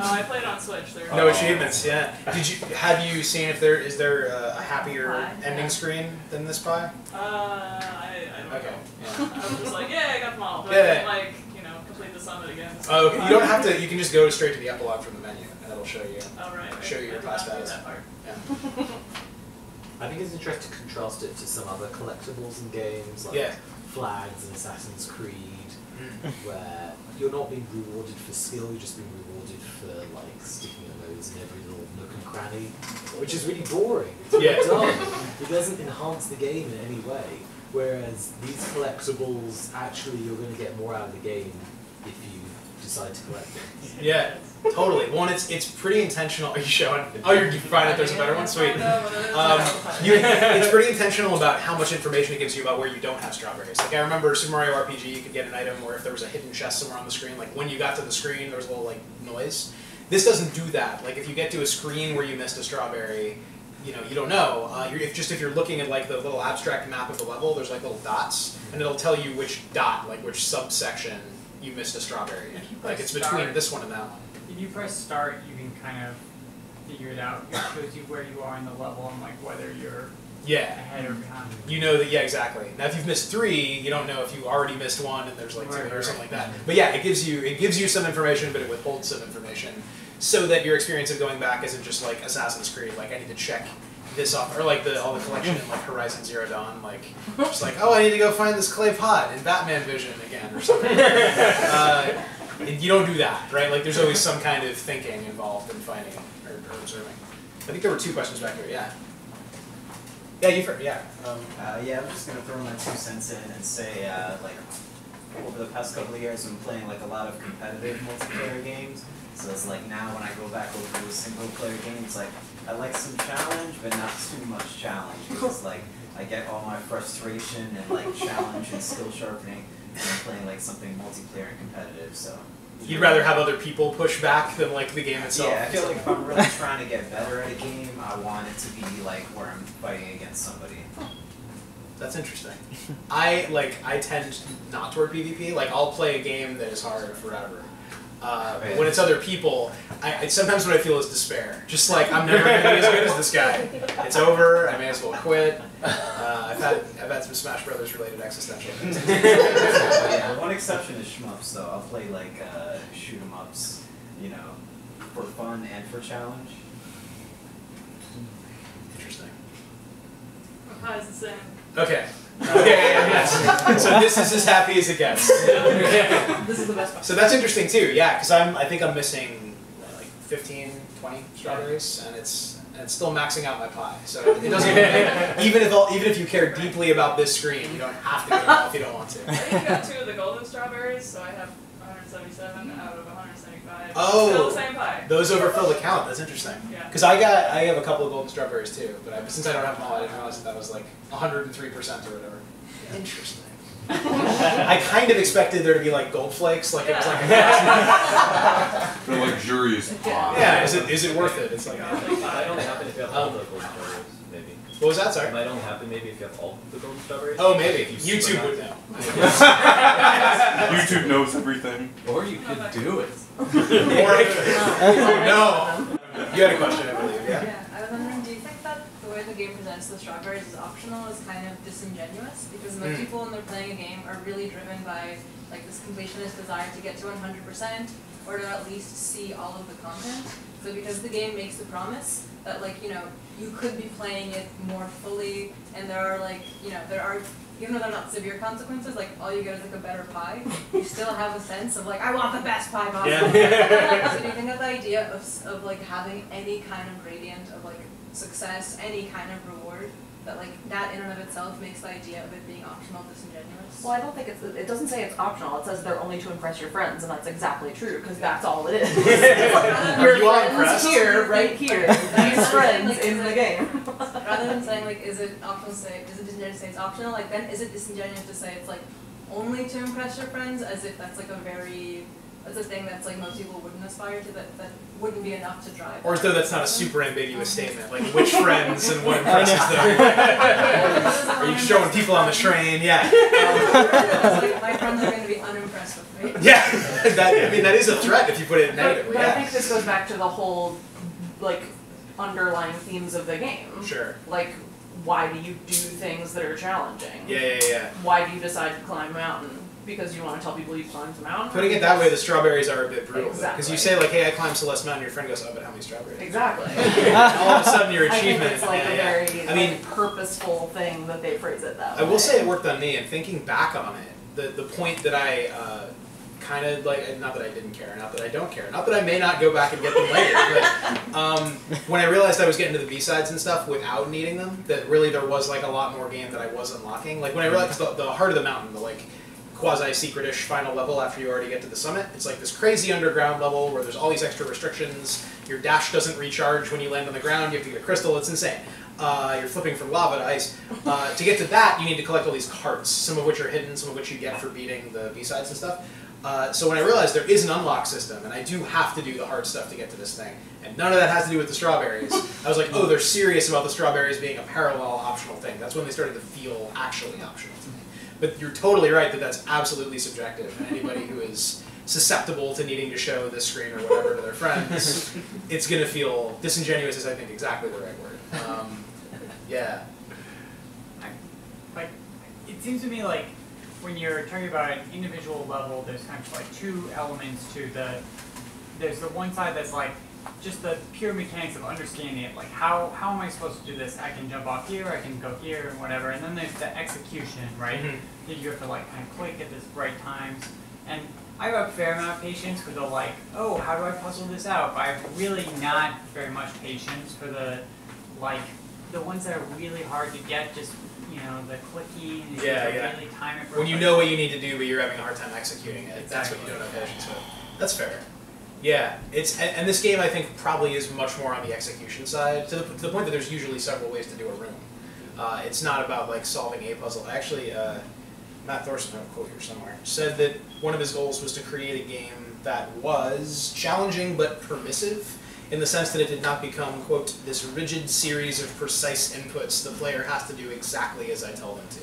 I played on Switch. No achievements. Yeah. Have you seen if there is a happier ending screen than this pie? I don't know. Yeah. I was just like, I got them all. But Yeah. like, complete the summit again. Oh, okay. You don't have to. You can just go straight to the epilogue from the menu, and it'll show you. Oh, right. Show you your class status. Yeah. I think it's interesting to contrast it to some other collectibles in games like Flags and Assassin's Creed, where you're not being rewarded for skill, you're just being rewarded for like sticking your nose in every little nook and cranny, which is really boring. It's really dull. It doesn't enhance the game in any way. Whereas these collectibles, actually, you're going to get more out of the game if you decide to collect them. Yeah, totally. One, it's pretty intentional. Are you showing? Oh, you find that there's a better one? Sweet. It's pretty intentional about how much information it gives you about where you don't have strawberries. Like I remember Super Mario RPG, you could get an item where if there was a hidden chest somewhere on the screen, like when you got to the screen, there was a little like noise. This doesn't do that. Like if you get to a screen where you missed a strawberry, you don't know. If you're looking at like the little abstract map of the level, there's like little dots, and it'll tell you which dot, like which subsection you missed a strawberry in. Like it's between this one and that one. If you press start, you can kind of figure it out. It shows you where you are in the level and like whether you're ahead or behind. You know that, exactly. Now if you've missed 3, you don't know if you already missed 1 and there's like 2 or something like that. But yeah, it gives you some information, but it withholds some information, so that your experience of going back isn't just like Assassin's Creed, like I need to check this off, or like all the collection in like Horizon Zero Dawn, like just like, oh, I need to go find this clay pot in Batman Vision again or something. You don't do that, right? Like there's always some kind of thinking involved in finding or observing. I think there were 2 questions back here. Yeah. Yeah, you've heard. Yeah. Yeah, I'm just gonna throw my 2 cents in and say, like, over the past couple of years, I've been playing like a lot of competitive multiplayer games. So it's like now when I go back over to a single player game, it's like I like some challenge, but not too much challenge. Because like I get all my frustration and like challenge and skill sharpening when I'm playing like something multiplayer and competitive. So you'd rather have other people push back than like the game itself. Yeah, I feel like if I'm really trying to get better at a game, I want it to be like where I'm fighting against somebody. That's interesting. I tend not toward PvP. Like I'll play a game that is hard forever. But when it's other people, sometimes what I feel is despair. Just like I'm never going to be as good as this guy. It's over. I may as well quit. I've had some Smash Brothers related existential things. Yeah, one exception is shmups. Though I'll play like shoot 'em ups, for fun and for challenge. Interesting. My pie's the same. Okay. Yes. So this is as happy as it gets. This is the best part. So that's interesting too, yeah, because I think I'm missing like 15, 20 strawberries, and it's still maxing out my pie. So it doesn't even if you care deeply about this screen, you don't have to get it all if you don't want to. I think I got 2 of the golden strawberries, so I have 177 out of 175. Oh, still the same pie. Those overfill the count. That's interesting. Yeah. Because I have a couple of golden strawberries too, but since I don't have them all, I didn't realize that was like 103% or whatever. Yeah. Interesting. I kind of expected there to be like gold flakes, like it was like a the luxurious pie. Yeah, is it worth it? It's like it might only happen if you have all the gold strawberries, maybe. What was that, sorry? It might only happen maybe if you have all the gold strawberries. Oh, maybe. If you YouTube would know. YouTube knows everything. Or you could do it. No. You had a question, I believe. Yeah. Yeah, I was wondering, do you think that the way the game presents the strawberries as optional is kind of disingenuous? Because most people when they're playing a game are really driven by like this completionist desire to get to 100% or to at least see all of the content. So because the game makes the promise that like, you know, you could be playing it more fully and there are like, you know, there are, even though they're not severe consequences, like all you get is like a better pie, you still have a sense of like, I want the best pie possible. Yeah. So do you think that the idea of like having any kind of gradient of like success, any kind of reward, that like that in and of itself makes the idea of it being optional disingenuous? Well, I don't think it doesn't say it's optional. It says they're only to impress your friends, and that's exactly true, because that's all it is. Your friends here, right here. These friends in the game. Rather than saying like, is it optional to say, is it disingenuous to say it's optional, like then is it disingenuous to say it's like only to impress your friends, as if that's like that's a thing that's like most people wouldn't aspire to, that wouldn't be enough to drive. Or as though that's not a super ambiguous statement, like which friends and what impresses them. Are you showing people on the train? Yeah. Like, my friends are going to be unimpressed with me. Yeah, that is a threat if you put it negatively. But I think this goes back to the whole, like, underlying themes of the game. Sure. Like, why do you do things that are challenging? Yeah. Why do you decide to climb a mountain? Because you want to tell people you climbed the mountain? Putting it that way, the strawberries are a bit brutal. Because Exactly. you say like, hey, I climbed Celeste Mountain, your friend goes, oh, but how many strawberries? Exactly. All of a sudden your achievement. I think it's like a very I mean, purposeful thing that they phrase it that way. I will say it worked on me, and thinking back on it, the point that I kind of like, not that I didn't care, not that I don't care, not that I may not go back and get them later, but when I realized I was getting to the B-sides and stuff without needing them, that really there was like a lot more game that I was unlocking. Like when I realized the heart of the mountain, the like quasi-secretish final level after you already get to the summit, it's like this crazy underground level where there's all these extra restrictions. Your dash doesn't recharge when you land on the ground, you have to get a crystal, it's insane. You're flipping from lava to ice. To get to that, you need to collect all these carts, some of which are hidden, some of which you get for beating the B-sides and stuff. So when I realized there is an unlock system, and I do have to do the hard stuff to get to this thing, and none of that has to do with the strawberries, I was like, oh, they're serious about the strawberries being a parallel optional thing. That's when they started to feel actually optional to me. But you're totally right that that's absolutely subjective, and anybody who is susceptible to needing to show this screen or whatever to their friends, it's going to feel disingenuous is, I think, exactly the right word. Yeah. Like, it seems to me like when you're talking about an individual level, there's kind of like two elements to there's the one side that's like just the pure mechanics of understanding it, like how am I supposed to do this? I can jump off here, I can go here, and whatever. And then there's the execution, right? That you have to like kind of click at this right times. And I have a fair amount of patience for the like, oh, how do I puzzle this out? But I have really not very much patience for the ones that are really hard to get, just, you know, the clicky and you have to really time it. When you know what you need to do, but you're having a hard time executing it, that's what you don't have patience with. That's fair. Yeah, and this game I think probably is much more on the execution side, to the point that there's usually several ways to do a room. It's not about like solving a puzzle. Actually, Matt Thorson, I have a quote here somewhere, said that one of his goals was to create a game that was challenging but permissive, in the sense that it did not become, quote, this rigid series of precise inputs the player has to do exactly as I tell them to.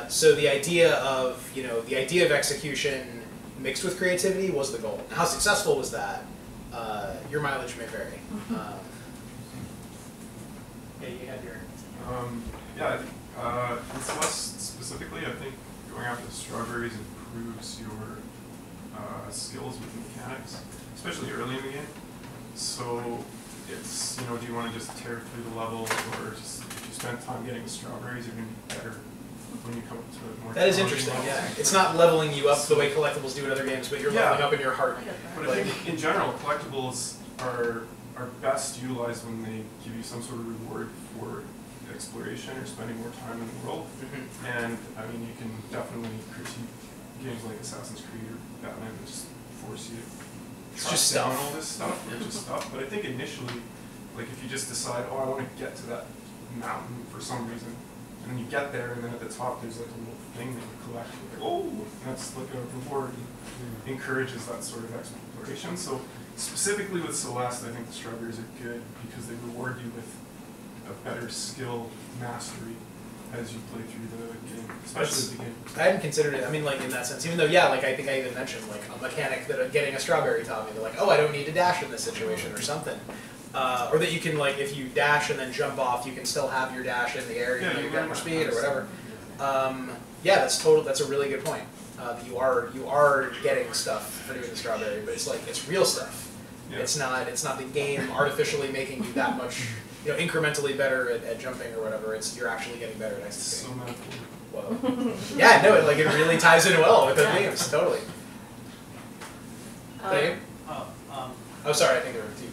So the idea of, execution mixed with creativity was the goal. Now, how successful was that? Your mileage may vary. Yeah, you had your... in Celeste specifically, I think going after the strawberries improves your skills with mechanics, especially early in the game. So it's, do you want to just tear through the level, or just if you spend time getting the strawberries, you're going to be better when you come up to more. That is interesting, yeah. It's not leveling you up the way collectibles do in other games, but you're leveling up in your heart. But I think in general, collectibles are best utilized when they give you some sort of reward for exploration or spending more time in the world. And I mean, you can definitely critique games like Assassin's Creed or Batman that just force you to trust down all this stuff, or just stuff. But I think initially, like if you just decide, oh, I want to get to that mountain for some reason, And then you get there, and then at the top there's like a little thing that you collect. Like, oh, and that's like a reward. And encourages that sort of exploration. So specifically with Celeste, I think the strawberries are good because they reward you with a better skill mastery as you play through the game, especially at the beginning. I hadn't considered it. I mean, like in that sense, even though, yeah, like I think I even mentioned like a mechanic that getting a strawberry taught me. They're like, oh, I don't need to dash in this situation or something, or that you can like if you dash and then jump off, you can still have your dash in the air, even though you get more speed or whatever. Yeah, that's a really good point. You are getting stuff for doing the strawberry, but it's like it's real stuff. Yeah. It's not the game artificially making you that much. Incrementally better at jumping or whatever. You're actually getting better at executing. So metaphor. Whoa. Yeah, no, it really ties in well with the games, totally. Oh, sorry, I think there were two.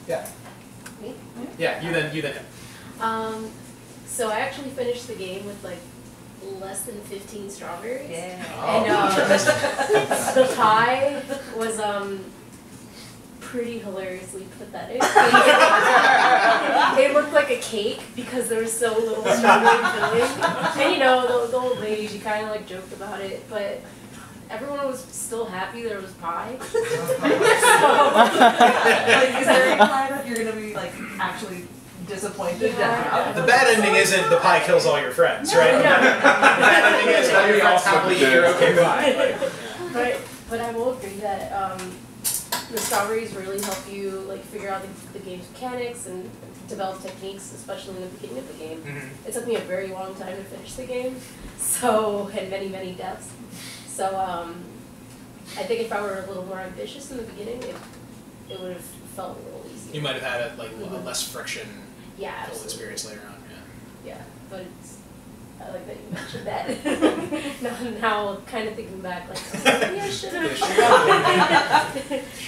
Yeah. Me? Yeah, you then him. So I actually finished the game with like less than 15 strawberries. Yeah. And the pie was pretty hilariously pathetic. It looked like a cake because there was so little strawberry filling. And the old lady, she kind of like joked about it, but everyone was still happy there was pie. Is there any pie that you're gonna be like actually disappointed? Yeah. The bad ending isn't the pie kills all your friends, right? No. The bad ending is all your friends happily eat your okay pie. But I will agree that the strawberries really help you like figure out the game's mechanics and develop techniques, especially in the beginning of the game. Mm-hmm. It took me a very long time to finish the game, and many deaths. So I think if I were a little more ambitious in the beginning, it would have felt a little easier. You might have had a less friction filled experience later on. Yeah, but I like that you mentioned that. now, kind of thinking back, like, oh, maybe I should have.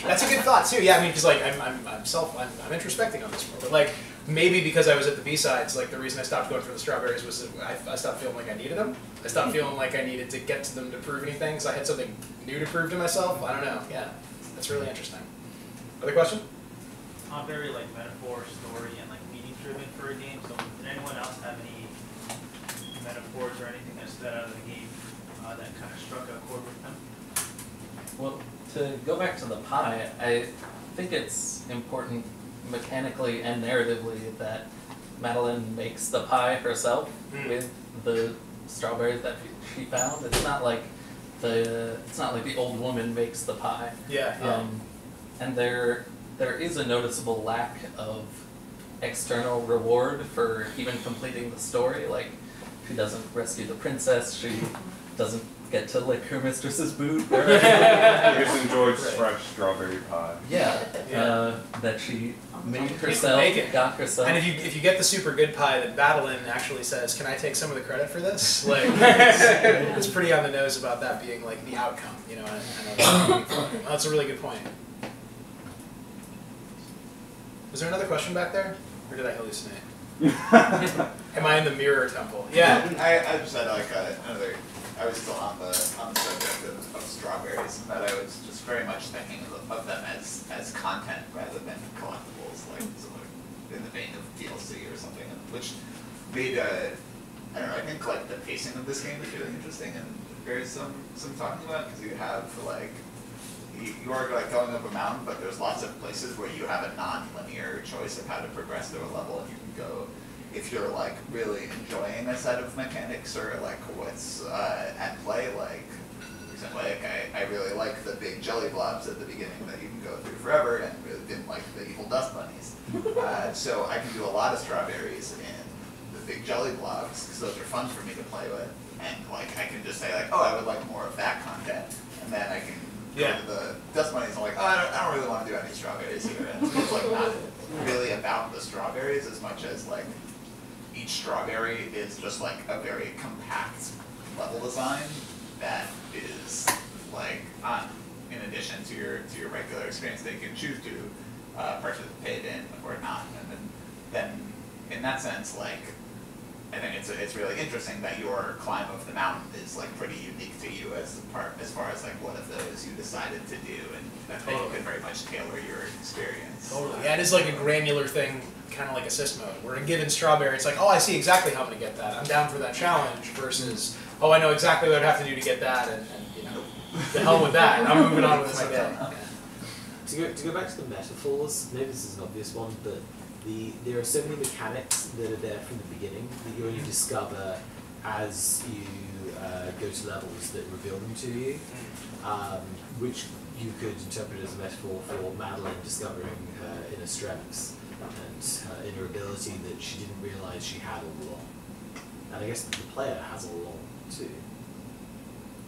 That's a good thought too. Yeah, I mean, because like I'm introspecting on this more, but like maybe because I was at the B-sides, like the reason I stopped going for the strawberries was that I stopped feeling like I needed them. I stopped feeling like I needed to get to them to prove anything, because I had something new to prove to myself. I don't know. Yeah, that's really interesting. Other question? I'm very like metaphor, story, and like meaning driven for a game. So did anyone else have any metaphors or anything that stood out of the game that kind of struck a chord with them? Well, to go back to the pie, I think it's important mechanically and narratively that Madeline makes the pie herself with the strawberries that she found. It's not like the old woman makes the pie. Yeah. And there is a noticeable lack of external reward for even completing the story. Like, she doesn't rescue the princess, she doesn't get to lick her mistress's boot. You just enjoyed fresh strawberry pie. Yeah. That she made herself, got herself. And if you get the super good pie, then Madeline actually says, "Can I take some of the credit for this?" Like, it's pretty on the nose about that being like the outcome, that's a really good point. Was there another question back there, or did I hallucinate? Am I in the mirror temple? Yeah. I just had like another. I was still on the subject of strawberries, and that I was just very much thinking of them as content rather than collectibles, like sort of in the vein of DLC or something, which made I don't know. I think like the pacing of this game is really interesting and bears some talking about, because you have like. You are like going up a mountain, but there's lots of places where you have a non-linear choice of how to progress through a level, and you can go, if you're like really enjoying a set of mechanics or like what's at play, like for example, I really like the big jelly blobs at the beginning that you can go through forever, and really didn't like the evil dust bunnies. So I can do a lot of strawberries in the big jelly blobs, because those are fun for me to play with, and like I can just say like, oh, I would like more of that content, and then I can go to the dust bunnies. I'm like, oh, I don't really want to do any strawberries here. And so it's like not really about the strawberries as much as like each strawberry is just like a very compact level design that is like in addition to your regular experience that you can choose to participate in or not. And then in that sense, like I think it's really interesting that your climb of the mountain is like pretty unique to you as far as like what of those you decided to do, and that you can very much tailor your experience. Totally. Yeah, it is like a granular thing, kind of like assist mode. Where a given strawberry, it's like, oh, I see exactly how I'm going to get that. I'm down for that challenge. Versus, oh, I know exactly what I'd have to do to get that, and you know, the hell with that. I'm moving on with my day. To go back to the metaphors, maybe this is an obvious one, but there are so many mechanics that are there from the beginning that you only discover as you go to levels that reveal them to you, which you could interpret as a metaphor for Madeline discovering her inner strengths and her inner ability that she didn't realize she had all along. And I guess the player has all along too.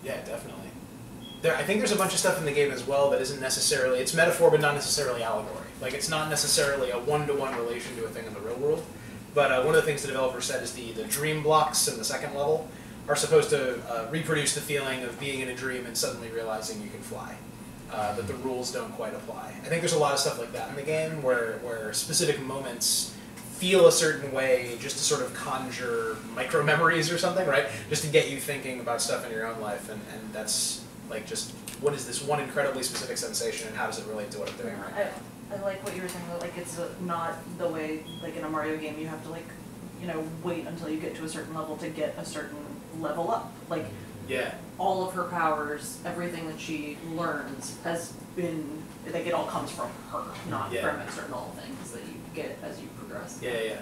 Yeah, definitely. I think there's a bunch of stuff in the game as well that isn't necessarily, it's metaphor but not necessarily allegory. Like it's not necessarily a one-to-one relation to a thing in the real world. But one of the things the developer said is the dream blocks in the second level are supposed to reproduce the feeling of being in a dream and suddenly realizing you can fly. That the rules don't quite apply. I think there's a lot of stuff like that in the game where specific moments feel a certain way just to sort of conjure micro-memories or something, right? Just to get you thinking about stuff in your own life, and that's like just, what is this one incredibly specific sensation and how does it relate to what I'm doing right now? I like what you were saying, that like it's not the way, like in a Mario game, you have to like, you know, wait until you get to a certain level to get a certain level up. Like, yeah, all of her powers, everything that she learns has been, like it all comes from her, not from external things that you get as you progress. Yeah.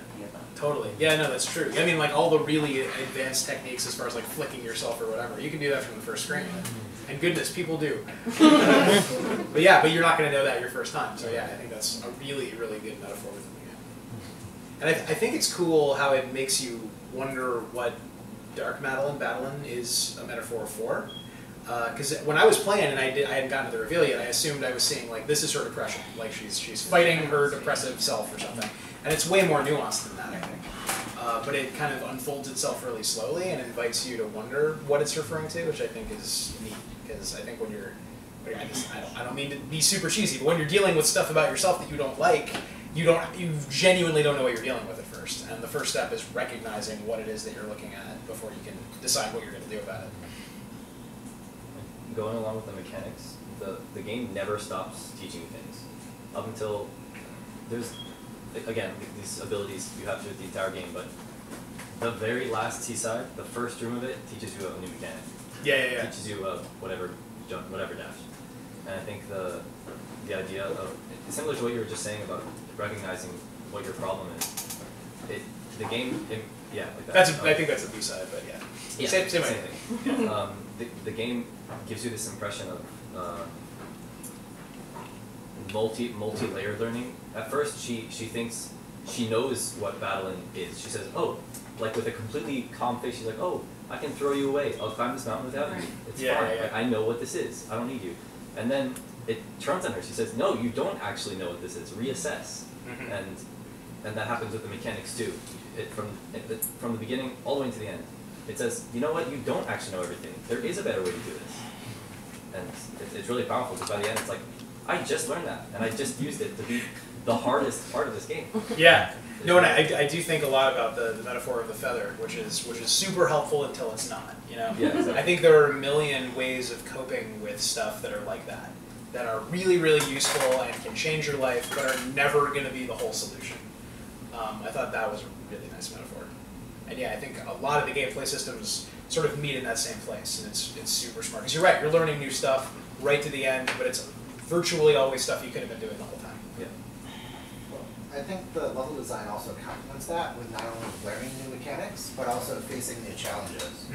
Totally. Yeah, no, that's true. I mean, like all the really advanced techniques as far as like flicking yourself or whatever, you can do that from the first screen. And goodness, people do. But yeah, but you're not going to know that your first time. So yeah, I think that's a really, really good metaphor within the game. And I think it's cool how it makes you wonder what Dark Madeline is a metaphor for. Because when I was playing and I hadn't gotten to the reveal yet, I assumed I was seeing like this is her depression, like she's fighting her depressive self or something. And it's way more nuanced than that, I think. But it kind of unfolds itself really slowly and invites you to wonder what it's referring to, which I think is neat. Because I think when you're, I don't mean to be super cheesy, but when you're dealing with stuff about yourself that you don't like, you genuinely don't know what you're dealing with at first. And the first step is recognizing what it is that you're looking at before you can decide what you're going to do about it. Going along with the mechanics, the game never stops teaching you things. Up until there's, again, these abilities you have through the entire game, but the very last seaside, the first room of it, teaches you a new mechanic. Yeah. Teaches you whatever jump, whatever dash. And I think the idea of, similar to what you were just saying about recognizing what your problem is, the game, like that. I think that's a B-side, but yeah. Yeah, same thing. Yeah. The game gives you this impression of multi-layered learning. At first, she thinks she knows what battling is. She says, "Oh," like with a completely calm face, she's like, "Oh, I can throw you away. I'll climb this mountain without you. It's fine. Yeah. Like, I know what this is. I don't need you." And then it turns on her. She says, "No, you don't actually know what this is. Reassess." And that happens with the mechanics too. From the beginning all the way to the end. It says, you know what? You don't actually know everything. There is a better way to do this. And it's really powerful because by the end it's like, I just learned that, and I just used it to be the hardest part of this game. Yeah. No, and I do think a lot about the metaphor of the feather, which is super helpful until it's not. You know. Yeah, exactly. I think there are a million ways of coping with stuff that are like that are really, really useful and can change your life, but are never going to be the whole solution. I thought that was a really nice metaphor. And yeah, I think a lot of the gameplay systems sort of meet in that same place, and it's super smart. Because you're right, you're learning new stuff right to the end, but it's virtually always stuff you could have been doing the whole time. Yeah. Well, I think the level design also complements that with not only learning new mechanics, but also facing new challenges.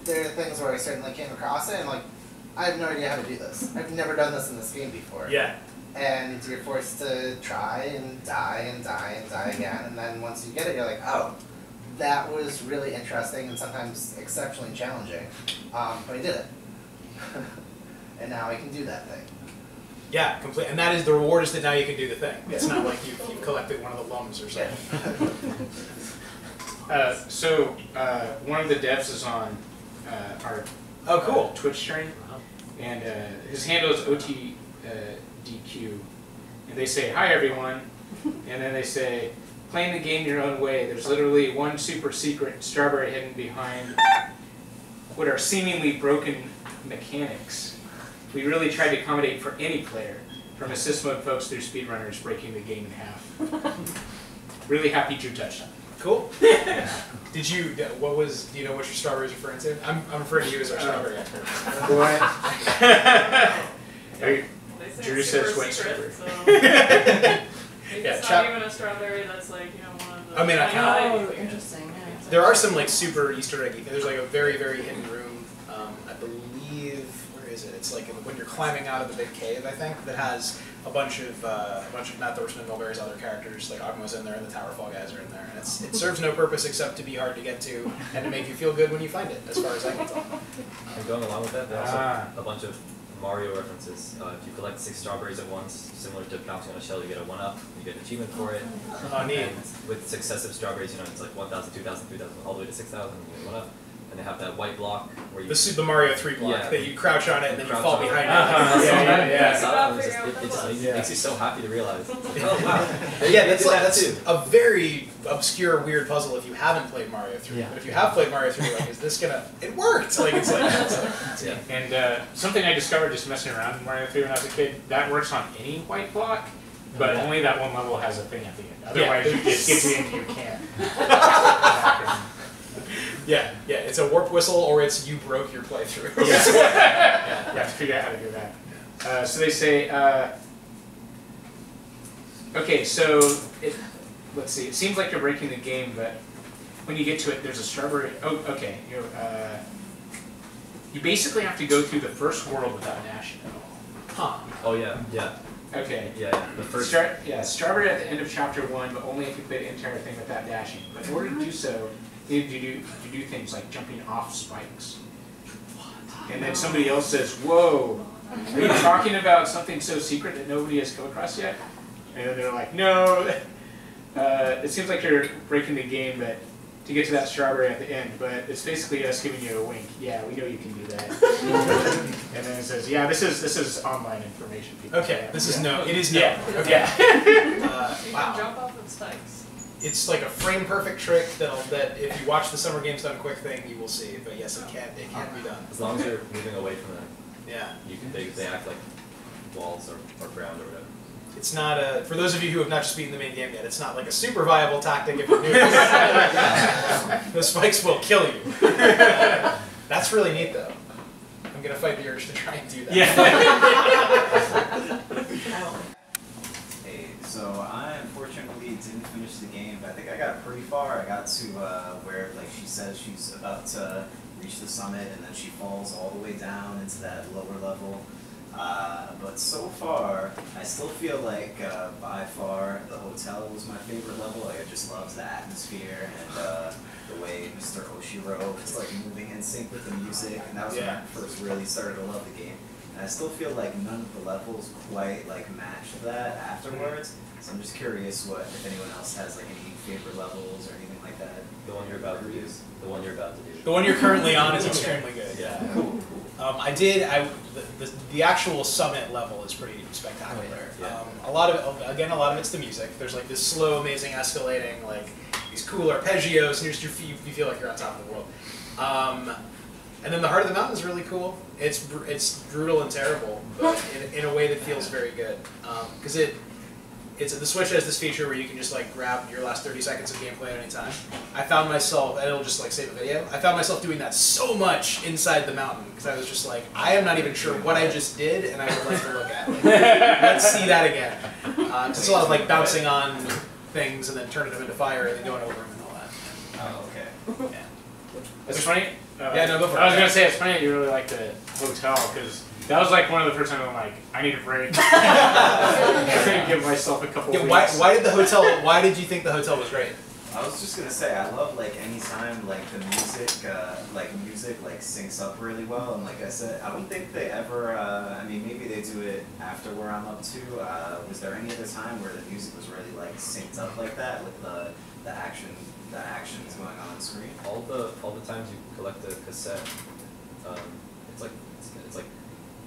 There are things where I certainly came across it, and like, I have no idea how to do this. I've never done this in this game before. Yeah. And you're forced to try and die and die and die again, and then once you get it, you're like, oh, that was really interesting and sometimes exceptionally challenging, but I did it. And now I can do that thing. Yeah, complete. And that is the reward, is that now you can do the thing. It's not like you've collected one of the lums or something. So one of the devs is on our Twitch stream, and his handle is OTDQ, and they say, "Hi everyone, And then they say, playing the game your own way. There's literally one super secret strawberry hidden behind what are seemingly broken mechanics. We really tried to accommodate for any player, from assist mode folks through speedrunners breaking the game in half. Really happy Drew touched on it. Cool. Did you? Do you know what your strawberry is referring to? I'm referring to you as our strawberry expert. Drew says wet strawberry. So it's not even a strawberry. That's like one of the. I mean, I Oh, interesting. Yeah. There are some like super Easter eggy things. There's like a very, very hidden room. I believe, where is it? It's like when you're climbing out of the big cave, I think, that has a bunch of Matt Thorson and Mulberry's other characters. Like Agmo's in there, and the Towerfall guys are in there. And it serves no purpose except to be hard to get to and to make you feel good when you find it, as far as I can tell. And going along with that, there's also a bunch of Mario references. If you collect 6 strawberries at once, similar to bouncing on a shell, you get a 1-up, you get an achievement for it. Oh, neat. And with successive strawberries, it's like 1,000, 2,000, 3,000, all the way to 6,000, you get 1-up. And they have that white block where you... The Mario 3 block, that you crouch on it and then you fall behind it. It just makes you so happy to realize. Oh, wow. Yeah, that's a very obscure, weird puzzle if you haven't played Mario 3. But if you have played Mario 3, like, is this gonna... It worked! And something I discovered just messing around in Mario 3 when I was a kid, that works on any white block, but only that one level has a thing at the end. Otherwise, it gets you into your can. Yeah, it's a warp whistle or it's you broke your playthrough. You have to figure out how to do that. So they say, okay, so let's see, it seems like you're breaking the game, but when you get to it, there's a strawberry. Oh, okay. You basically have to go through the first world without dashing at all. Huh. Oh, yeah. Okay. Yeah. The first. Strawberry at the end of chapter 1, but only if you play the entire thing without dashing. But in order to do so, you do things like jumping off spikes. And then somebody else says, "Whoa, are you talking about something so secret that nobody has come across yet?" And then they're like, "No, it seems like you're breaking the game, but to get to that strawberry at the end, but it's basically us giving you a wink. Yeah, we know you can do that." And then it says, "Yeah, this is online information, people." Okay, this is no. It is no. Yeah. Okay. Wow. Jump off of spikes. It's like a frame perfect trick that if you watch the Summer Games Done Quick thing, you will see. But yes, it can be done. As long as you're moving away from them. Yeah. They act like walls or ground or whatever. It's not for those of you who have not just beaten the main game yet, it's not like a super viable tactic if you're new. The spikes will kill you. That's really neat though. I'm gonna fight the urge to try and do that. Hey, so I unfortunately didn't finish the game, but I think I got pretty far. I got to where like she says she's about to reach the summit and then she falls all the way down into that lower level. But so far, I still feel like by far the hotel was my favorite level. Like I just loved the atmosphere and the way Mr. Oshiro was like moving in sync with the music, and that was when I first really started to love the game. And I still feel like none of the levels quite like matched that afterwards. So I'm just curious if anyone else has like any favorite levels or anything like that. The one you're about to do. The one you're about to do. The one you're currently on is extremely good. Yeah. Cool. The actual summit level is pretty spectacular. A lot of it's the music. There's like this slow, amazing escalating, like these cool arpeggios, and you feel like you're on top of the world. And then the heart of the mountain is really cool. It's brutal and terrible, but in a way that feels very good. Because the Switch has this feature where you can just like grab your last 30 seconds of gameplay at any time. I found myself, and it'll just like save a video. I found myself doing that so much inside the mountain because I was just like, I am not even sure what I just did, and I would like to look at it. Let's see that again. It's a lot of like bouncing on things and then turning them into fire and then going over them and all that. Oh, okay. Yeah. It's funny. Yeah, no, go for it. I was gonna say it's funny that you really like the hotel because that was like one of the first times I'm like, I need a break. Give myself a couple weeks. Why did you think the hotel was great? I was just gonna say I love like anytime like the music syncs up really well, and like I said, I don't think they ever. I mean, maybe they do it after where I'm up to. Was there any other time where the music was really like synced up like that with the actions going on screen? All the times you collect a cassette, it's like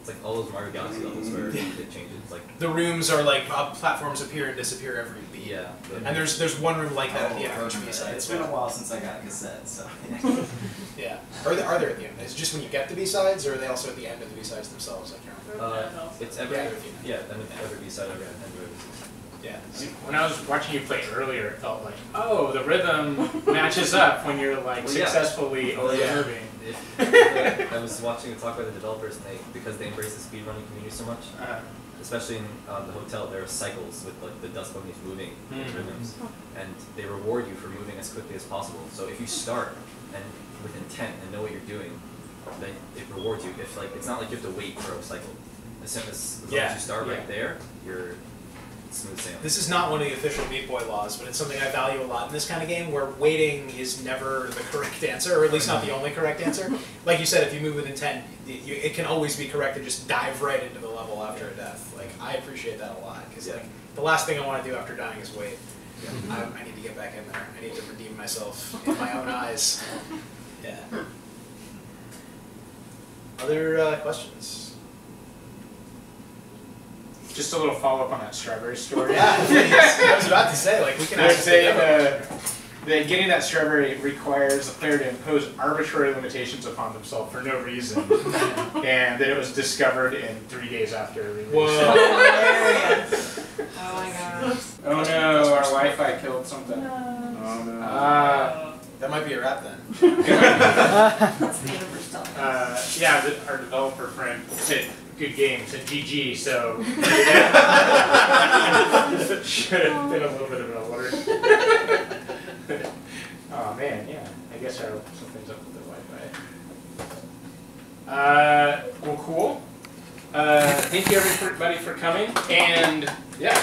It's like all those Mario Galaxy levels where it changes. Like the rooms are like platforms appear and disappear every beat. Yeah. And there's one room like that at the end of each B-side. It's been a while since I got a cassette, so. Yeah. Are there at the end? Is it just when you get the B-sides, or are they also at the end of the B-sides themselves? I can't remember. It's every every B-side every end of every season. Yeah. When I was watching you play earlier, it felt like, oh, the rhythm matches up when you're like successfully over-moving. I was watching a talk by the developers, and because they embrace the speedrunning community so much, especially in the hotel, there are cycles with like the dust bunnies moving with rhythms, and they reward you for moving as quickly as possible. So if you start and with intent and know what you're doing, then it rewards you. If like it's not like you have to wait for a cycle. As long as you start right there, you're smooth sailing. This is not one of the official Meat Boy laws, but it's something I value a lot in this kind of game, where waiting is never the correct answer, or at least not the only correct answer. Like you said, if you move with intent, it can always be correct to just dive right into the level after a death. Like, I appreciate that a lot, because like the last thing I want to do after dying is wait. I need to get back in there. I need to redeem myself in my own eyes. Yeah. Other questions? Just a little follow-up on that strawberry story. Yeah, please. I was about to say, like, we can ask that getting that strawberry requires the player to impose arbitrary limitations upon themselves for no reason, and that it was discovered in 3 days after release. Whoa! Oh my god. Oh no, our Wi-Fi killed something. No. Oh no. That might be a wrap then. That's the universe telling us. Yeah, our developer friend said, good game, said GG, so should have been a little bit of an alert. Oh man, yeah. I guess I will put some things up with the Wi-Fi. Well, cool. Thank you everybody for coming, and yeah.